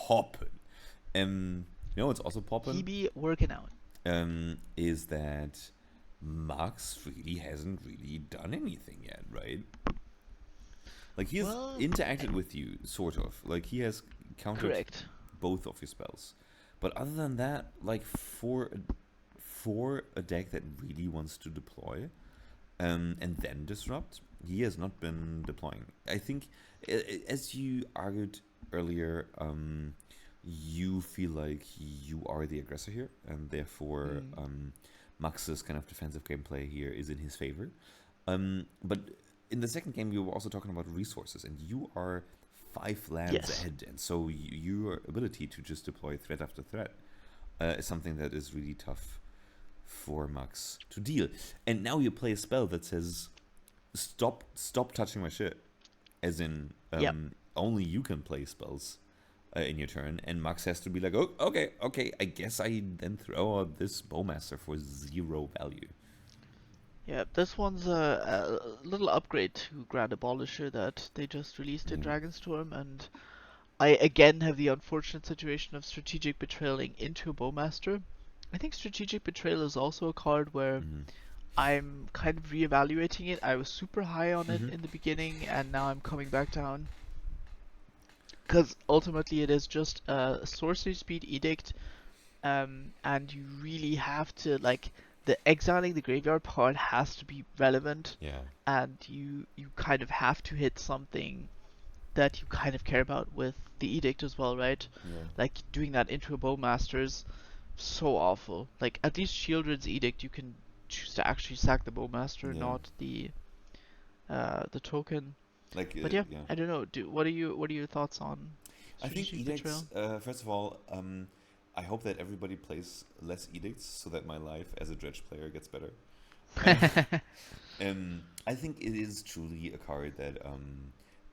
popping. You know what's also He popping? be working out. Is that Max really hasn't really done anything yet, right? Like, he has Well, interacted with you, sort of. Like, he has countered correct. both of your spells. But other than that, like, for a deck that really wants to deploy, and then disrupt, he has not been deploying. I think, as you argued earlier, you feel like you are the aggressor here, and therefore Max's kind of defensive gameplay here is in his favor. But in the second game, we were also talking about resources, and you are 5 lands Yes. ahead, and so your ability to just deploy threat after threat is something that is really tough for Max to deal. And now you play a spell that says, "Stop touching my shit," as in Yep. only you can play spells in your turn, and Max has to be like, "Oh, okay, I guess I then throw out this Bowmaster for 0 value." Yeah, this one's a little upgrade to Grand Abolisher that they just released in Yeah. Dragonstorm, and I again have the unfortunate situation of Strategic Betraying into a Bowmaster. I think Strategic Betrayal is also a card where Mhm. I'm kind of reevaluating it. I was super high on it Mhm. in the beginning, and now I'm coming back down. Because ultimately it is just a sorcery speed edict, and you really have to, like, the exiling the graveyard part has to be relevant, Yeah. and you kind of have to hit something that you kind of care about with the edict as well, right? Yeah. Like doing that into a Bowmaster's so awful. Like at least Shieldred's edict you can choose to actually sack the Bowmaster, Yeah. not the token. Like, But yeah, yeah. I don't know. What are your thoughts on I think Strategic edicts. Betrayal? First of all, I hope that everybody plays less edicts so that my life as a dredge player gets better. I think it is truly a card that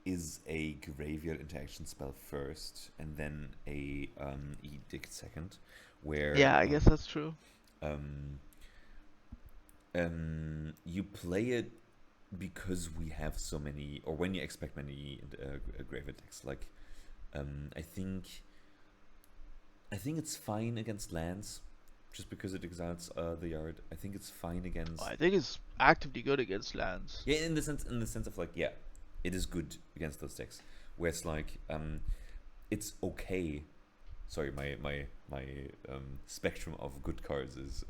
is a graveyard interaction spell first, and then a edict second, where Yeah, I guess that's true. um, you play it because we have so many, or when you expect many graveyard decks. Like, I think it's fine against lands, just because it exiles the yard. I think it's fine against. I think it's actively good against lands. Yeah, in the sense of, like, yeah, it is good against those decks. Where it's like, it's okay. Sorry, my spectrum of good cards is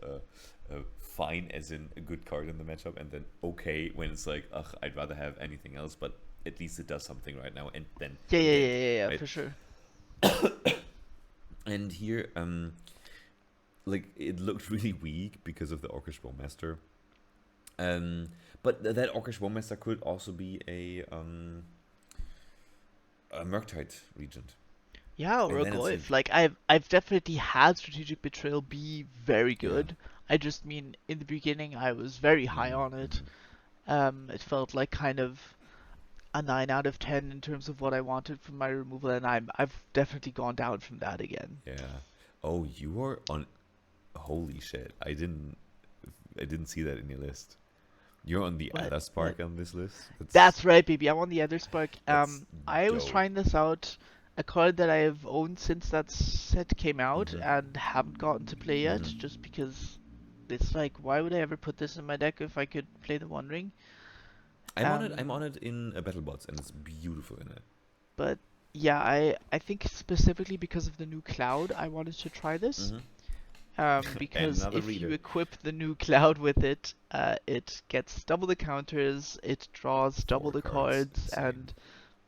fine as in a good card in the matchup, and then okay when it's like, ugh, I'd rather have anything else, but at least it does something right now, and then Yeah, right? for sure. And here, like, it looked really weak because of the Orcish Bowmaster. But that Orcish Bowmaster could also be a a Murktide Regent. Yeah, or And a then it's Goyf. like, Like I've definitely had Strategic Betrayal be very yeah. good. I just mean in the beginning I was very high on it. Mm-hmm. It felt like kind of a 9 out of 10 in terms of what I wanted from my removal, and I've definitely gone down from that again. Yeah. Oh, you are on. Holy shit! I didn't see that in your list. You're on the But other what? Spark on this list. That's right, baby. I'm on the other spark. That's I was dope. trying this out, a card that I have owned since that set came out Mm-hmm. and haven't gotten to play yet, Mm-hmm. just because it's like, why would I ever put this in my deck if I could play the One Ring? I'm on it. I'm Um, on it in a BattleBots, and it's beautiful in it. but yeah, I think specifically because of the new Cloud, I wanted to try this. Mm-hmm. Because Another if you reader. equip the new Cloud with it, it gets double the counters, it draws double Four the cards. cards, Insane.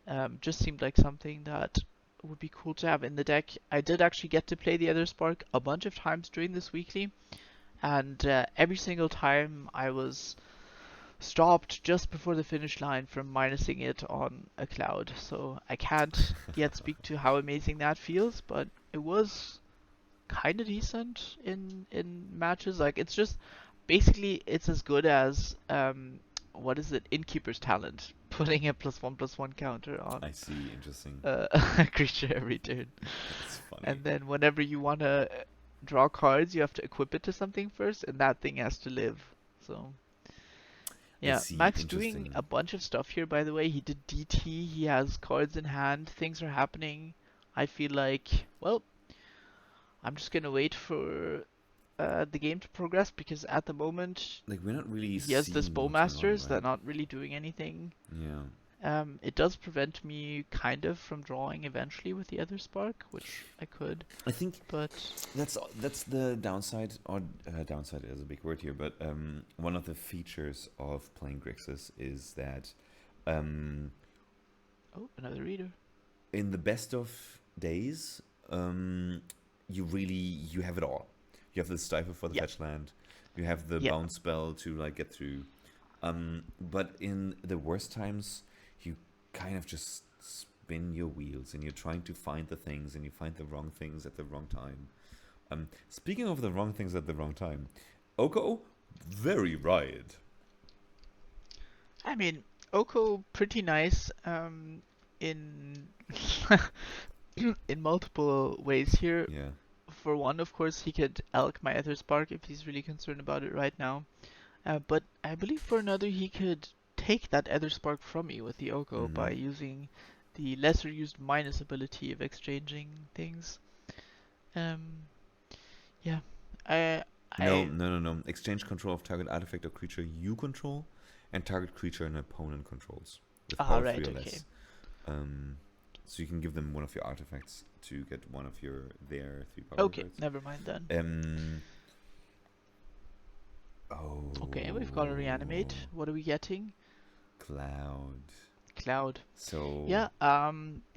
and just seemed like something that would be cool to have in the deck. I did actually get to play the other Spark a bunch of times during this weekly, and every single time I was stopped just before the finish line from minusing it on a Cloud. So I can't yet speak to how amazing that feels, but it was kind of decent in matches. Like it's just basically it's as good as what is it? Innkeeper's Talent, putting a +1/+1 counter on I see. Interesting. a creature every turn. That's funny. And then whenever you want to draw cards, you have to equip it to something first, and that thing has to live. So I yeah, see. Max doing Interesting. a bunch of stuff here. By the way, he did DT. He has cards in hand. Things are happening. I feel like, well, I'm just gonna wait for the game to progress because at the moment Like we're not really he has this seeing what's going on, Bowmasters. They're right? not really doing anything. Yeah. It does prevent me kind of from drawing eventually with the other Spark, which I could, I think but that's the downside, or downside is a big word here, but one of the features of playing Grixis is that um, oh, another reader. in the best of days, you have it all. You have the Stifle for the Yeah, fetch land, you have the yeah. bounce spell to like get through. But in the worst times, you kind of just spin your wheels and you're trying to find the things and you find the wrong things at the wrong time. Speaking of the wrong things at the wrong time, Oko, very right. I mean, Oko pretty nice in in multiple ways here. Yeah. For one, of course, he could elk my Ether Spark if he's really concerned about it right now. But I believe for another, he could take that Ether Spark from me with the Oko Mm-hmm. by using the lesser used minus ability of exchanging things. Um, yeah, I, No, I, no, no, no. Exchange control of target artifact or creature you control, and target creature an opponent controls with power right, 3 or okay. less. Um, so you can give them one of your artifacts to get one of their 3 power Okay, cards. never mind then. Oh. Okay, we've got a reanimate. What are we getting? Cloud. Cloud. So Yeah,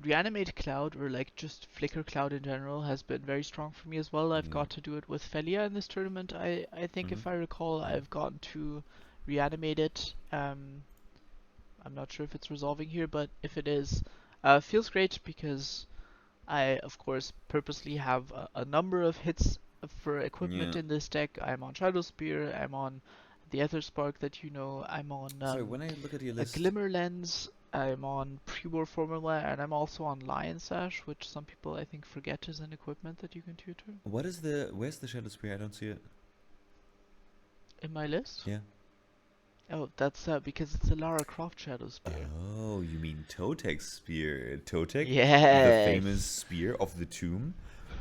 reanimate Cloud or like just Flicker Cloud in general has been very strong for me as well. I've yeah. got to do it with Felia in this tournament. I think Mm-hmm. if I recall, Yeah. I've gotten to reanimate it. I'm not sure if it's resolving here, but if it is, feels great because I, of course, purposely have a number of hits for equipment Yeah. in this deck. I'm on Shadow Spear, I'm on the Ether Spark that you know, I'm on Sorry, when I look at your a list, Glimmer Lens, I'm on Pre-War Formula, and I'm also on Lion Sash, which some people I think forget is an equipment that you can tutor where's the Shadow Spear? I don't see it. in my list. Yeah. Oh, that's because it's a Lara Croft Shadow Spear. Oh, you mean Totek's spear. Totek, the famous Yes. spear of the tomb,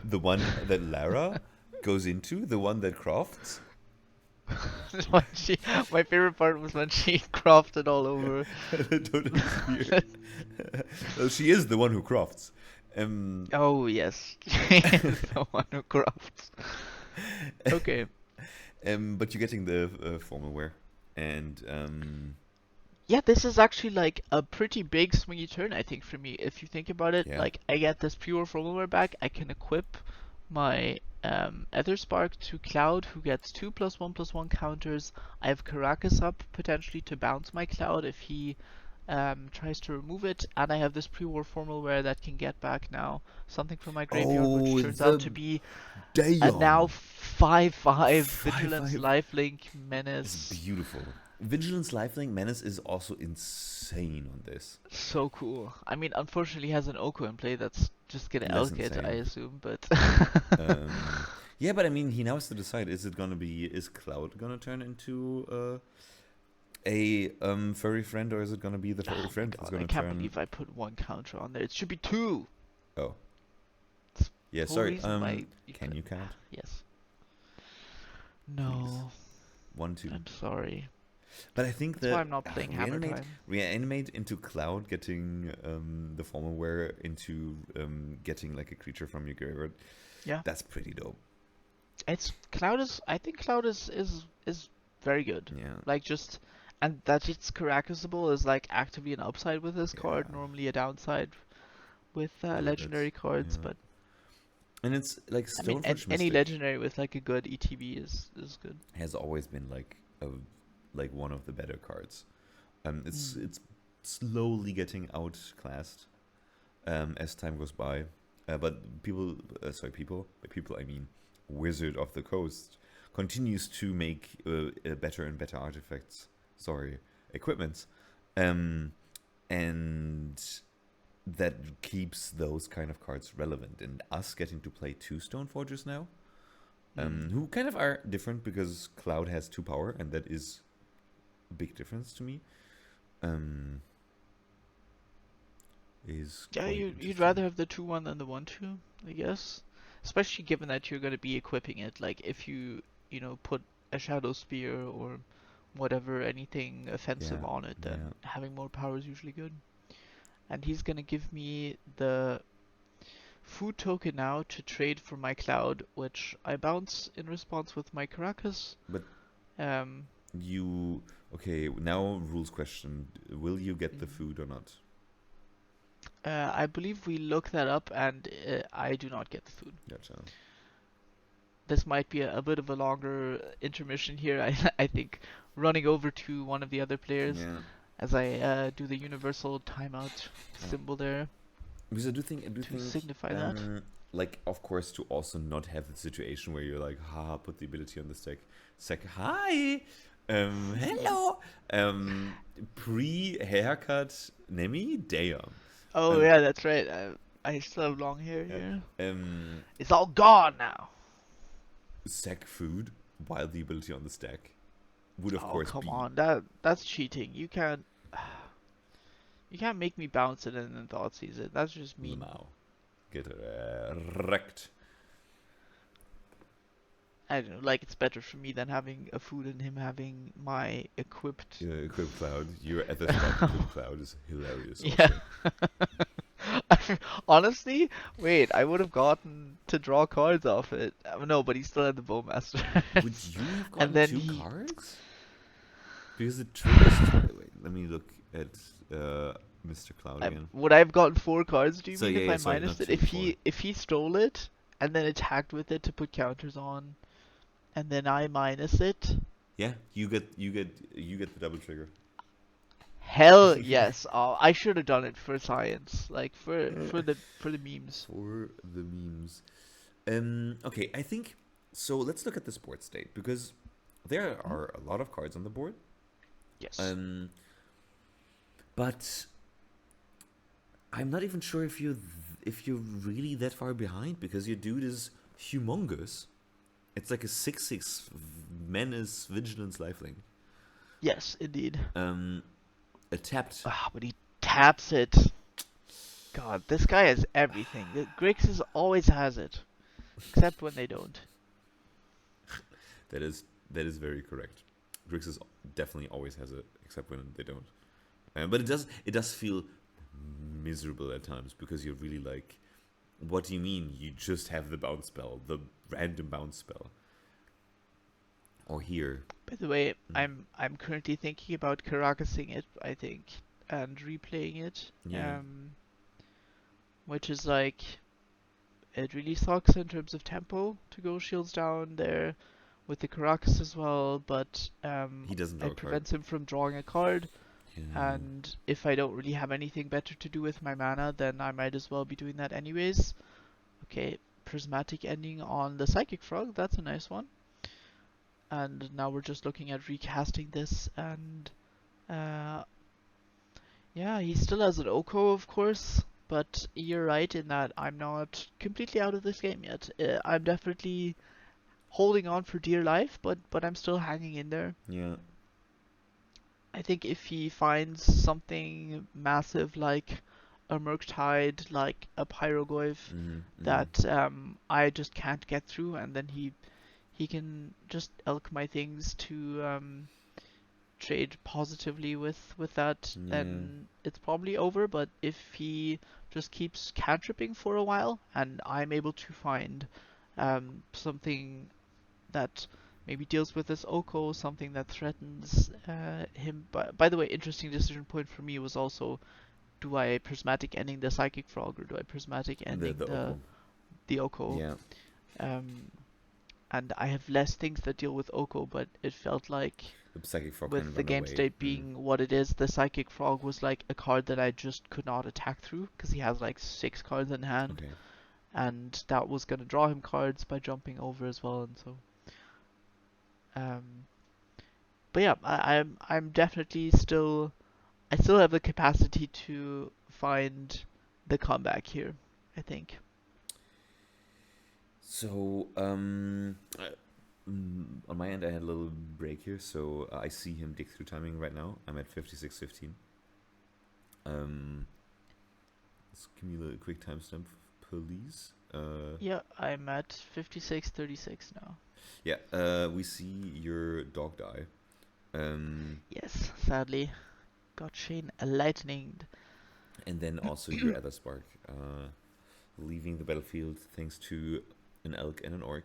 the one that Lara goes into, the one that crafts. When my favorite part was when she crafted all over. The Totek spear. Well, she is the one who crafts. Oh yes, she is the one who crafts. Okay. But you're getting the formal wear, and Yeah, this is actually like a pretty big swingy turn, I think, for me. If you think about it, yeah. like I get this pure firmware back, I can equip my Ether Spark to Cloud, who gets 2+1/+1 counters. I have Caracas up potentially to bounce my Cloud if he tries to remove it, and I have this pre-war formal wear that can get back now something from my graveyard, which Oh, turns out to the be a now damn 5/5 five Vigilance five Lifelink is Menace. beautiful. Vigilance Lifelink Menace is also insane on this. So cool. I mean, unfortunately, he has an Oko in play that's just gonna That's elk it, I insane. assume, but Yeah, but I mean, he now has to decide: is Cloud gonna turn into a furry friend, or is it gonna be the furry oh my friend that's god, I gonna can't turn? believe I put one counter on there. It should be two. Oh, It's yeah. the whole Sorry. reason why you Can you count, yes. please? No, 1, 2. I'm sorry. But I think That's why the I'm not playing Hammer reanimate Time. reanimate into Cloud, getting the formal wear into getting like a creature from your graveyard. Yeah, That's pretty dope. it's Cloud is. I think Cloud is very good. Yeah, Like just and that it's Caracasable is like actively an upside with this card, yeah. normally a downside with With it. legendary cards, Yeah, but and it's like I mean, Stoneforge any Mystic legendary with like a good ETB is good. has always been like one of the better cards. Mm. It's slowly getting outclassed as time goes by. But by people I mean Wizard of the Coast continues to make better and better artifacts. Sorry, equipments, and that keeps those kind of cards relevant. And us getting to play 2 Stoneforgers now, Mm. who kind of are different because Cloud has 2 power, and that is a big difference to me. Um, is Yeah, quite you'd interesting. rather have the 2/1 than the 1/2, I guess. Especially given that you're gonna be equipping it. Like if you know, put a Shadow Spear or whatever, anything offensive Yeah, on it, yeah. then having more power is usually good. And he's gonna give me the food token now to trade for my Cloud, which I bounce in response with my Caracas. But Um, you okay? Now rules question: will you get the mhm. food or not? I believe we look that up, and I do not get the food. Gotcha. This might be a bit of a longer intermission here. I think running over to one of the other players Yeah. as I do the universal timeout Oh. symbol there Because I do to think, signify that. like, of course, to also not have the situation where you're like, haha, put the ability on the stack. Sec, hi, hello, pre-haircut, Nemmie, damn. Oh Um, yeah, that's right. I still have long hair uh, here. um, It's all gone now. Sack food while the ability on the stack would, of Oh course, come be on, that's cheating. You can't make me bounce it and then thought seize it. That's just mean. Lamau. Get wrecked. I don't know, like it's better for me than having a food and him having my equipped. Equip Cloud. You're at the spot. Equip Cloud is hilarious, Yeah. also. Honestly, wait, I would have gotten to draw cards off it. No, but he still had the Bowmaster. Would you have And gotten then 2 he. cards? Because it triggers. Wait, let me look at Mr. Cloud again. Would I have gotten 4 cards, do you So mean, if yeah, I sorry, minused not it? 2, 4. If he stole it and then attacked with it to put counters on, and then I minus it? Yeah, you get the double trigger. Hell yes. Oh, I should have done it for science. Like for the memes. For the memes. Okay, I think so. Let's look at the board state because there Hmm? are a lot of cards on the board. Yes. Um, but I'm not even sure if you're really that far behind because your dude is humongous. It's like a 6/6 menace vigilance lifelink. Yes, indeed. A tapped. Ah, but he taps it. God, this guy has everything. The Grixis always has it, except when they don't. That is very correct. Grixis definitely always has it, except when they don't. But it does feel miserable at times because you're really like, what do you mean? You just have the bounce spell, the random bounce spell. Or here, By the way, I'm currently thinking about Caracasing it, I think, and replaying it. yeah, Which is like it really sucks in terms of tempo to go shields down there with the Caracas as well, but he doesn't draw it a card. prevents him from drawing a card. Yeah. and if I don't really have anything better to do with my mana, then I might as well be doing that anyways. Okay, prismatic ending on the Psychic Frog, that's a nice one. And now we're just looking at recasting this, and uh, yeah, he still has an Oko, of course, but you're right in that I'm not completely out of this game yet. I'm definitely holding on for dear life, but I'm still hanging in there. Yeah. I think if he finds something massive like a Murktide, like a Pyroglyph Mm-hmm. Mm-hmm. that I just can't get through, and then he can just elk my things to trade positively with that, Yeah. then it's probably over. But if he just keeps cantripping for a while, and I'm able to find something that maybe deals with this Oko, something that threatens him. By the way, interesting decision point for me was also, do I prismatic ending the Psychic Frog or do I prismatic ending The Oko. the Oko? Yeah. Um, and I have less things that deal with Oko, but it felt like The Psychic Frog kind with of the run game away. state being what it is, the Psychic Frog was like a card that I just could not attack through because he has like 6 cards in hand, Okay. and that was gonna draw him cards by jumping over as well, and so. Um, but yeah, I'm definitely still, I still have the capacity to find the comeback here, I think. So, on my end, I had a little break here, so I see him dig through timing right now. I'm at 56:15. Let's give me a quick timestamp, please. Yeah, I'm at 56:36 now. Yeah, we see your dog die. Yes, sadly, got Shane lightninged. And then also your other spark, leaving the battlefield thanks to an elk and an orc.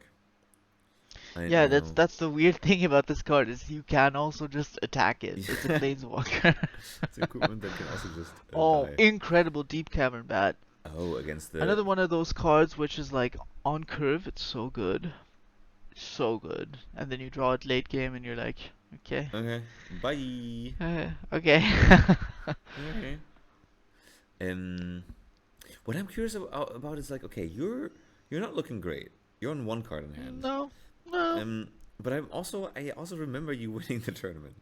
And Yeah, now, that's the weird thing about this card is you can also just attack it. It's a yeah, planeswalker. it's equipment that can also just Oh, die. incredible deep cavern bat. Oh, against the Another one of those cards which is like on curve. It's so good, so good. And then you draw it late game, and you're like, okay, okay, bye. okay. Okay. What I'm curious about is like, okay, you're not looking great. You're on one card in hand. No, no. But I also remember you winning the tournament.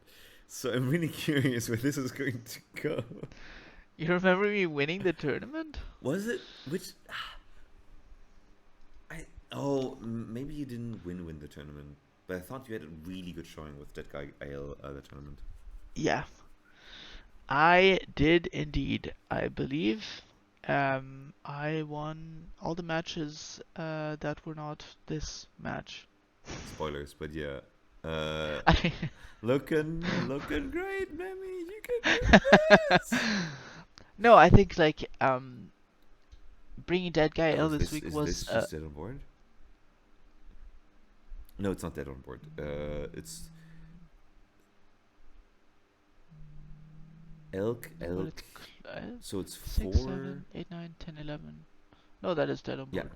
So I'm really curious where this is going to go. You remember me winning the tournament? Was it which? Maybe you didn't win the tournament, but I thought you had a really good showing with Deadguy Ale the tournament. Yeah, I did indeed. I believe. I won all the matches that were not this match. Spoilers, but yeah. I Looking great, Nemmie. You can do this. No, I think like bringing Deadguy Oh, Ale this week is was this just dead on board? No, it's not dead on board. It's elk. well, it's So it's 6, 4. 7, 8, 9, 10, 11. No, that is dead on Yeah, board.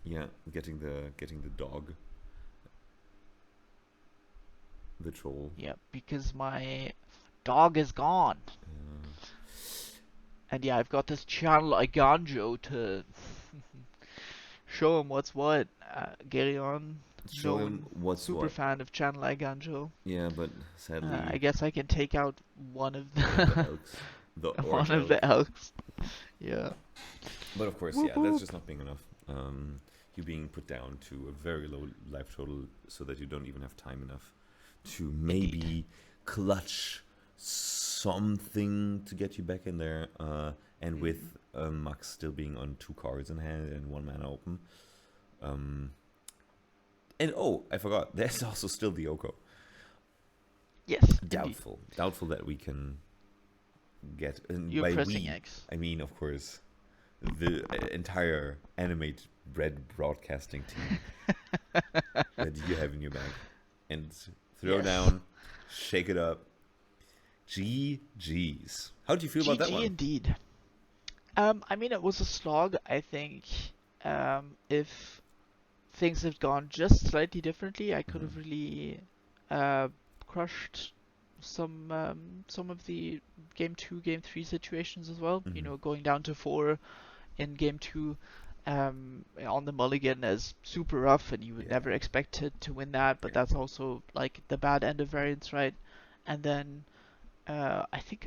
yeah. Getting the dog, the troll. Yeah, because my dog is gone. Uh, And yeah, I've got this channel Iganjo to show him what's what. Garyon, show him what's super what. fan of channel Iganjo. Yeah, but sadly, I guess I can take out one of one of the the elks, the one orc of elk. the elks. Yeah. But of course, Whoop, yeah, that's whoop. just not being enough. You being put down to a very low life total, so that you don't even have time enough to maybe Indeed. clutch something to get you back in there. And with Max still being on 2 cards in hand and 1 mana open. And I forgot, there's also still the Oko. Yes. Indeed. Doubtful that we can get. And You're by pressing we, X. I mean, of course, the entire animate red broadcasting team that you have in your bag. And throw Yes. down, shake it up. GG's. How do you feel about that GG one? indeed. I mean, it was a slog. I think if things had gone just slightly differently, I could have really crushed some of the game 2, game 3 situations as well. You Mhm. know, going down to 4 in game 2 on the mulligan is super rough, and you would Yeah. never expect to win that. But Yeah. that's also like the bad end of variance, right? And then I think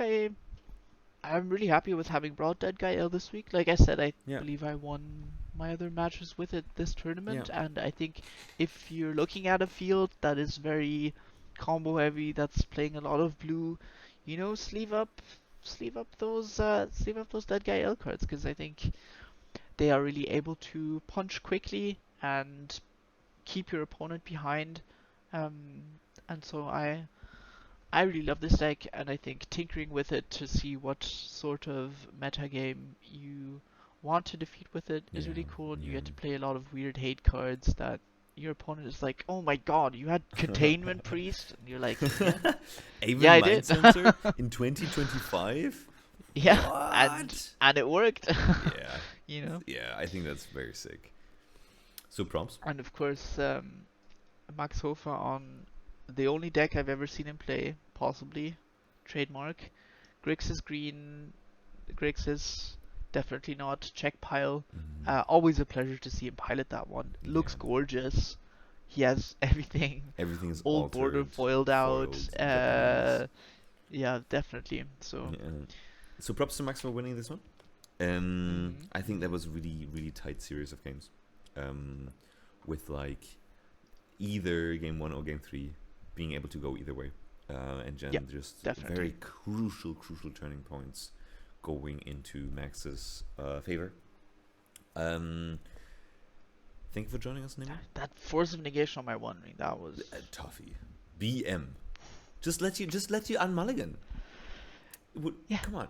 I'm really happy with having brought Deadguy Ale this week. Like I said, I Yeah. believe I won my other matches with it this Yeah. tournament, and I think if you're looking at a field that is very combo heavy, that's playing a lot of blue, you know, sleeve up those Deadguy Ale cards, because I think they are really able to punch quickly and keep your opponent behind. Um, and so I really love this deck, and I think tinkering with it to see what sort of metagame you want to defeat with it is Yeah. really cool. And you Yeah. get to play a lot of weird hate cards that your opponent is like, "Oh my god, you had Containment Priest," and you're like, "Yeah, yeah, Even I Mind did." Sensor in 2025? Yeah, What? and it worked. Yeah. You know. Yeah, I think that's very sick. So props. And of course, Max Hofer on the only deck I've ever seen him play, possibly trademark. Grixis green, Grixis definitely not. Check pile. Mhm. Always a pleasure to see him pilot that one. Looks Yeah. gorgeous. He has everything. Everything is Old border altered, foiled out. foiled, Japanese. Yeah, definitely. So. Yeah. So props to Max for winning this one. I think that was really, really tight series of games. With like either game 1 or game 3 being able to go either way. And then Yeah, just definitely. very crucial turning points going into Max's favor. Thank you for joining us, Nemmie. That force of negation on my one ring, that was Toffee. BM. Just let you unmulligan. Yeah. Come on.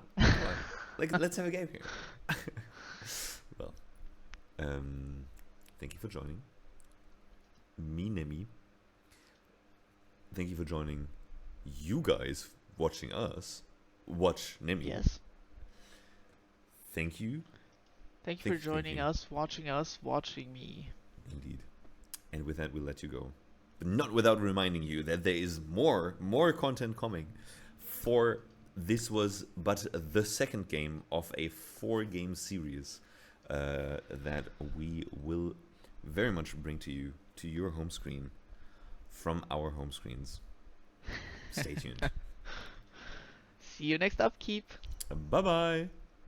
Like, let's have a game here. Well, thank you for joining me, Nemmie. Thank you for joining you guys watching us watch Nemmie. yes. Thank you. Thank you for joining you. us, watching me. Indeed. And with that, we'll let you go. But not without reminding you that there is more content coming. For this was but the second game of a 4-game series that we will very much bring to you, to your home screen, from our home screens. Stay tuned. See you next upkeep. Bye-bye.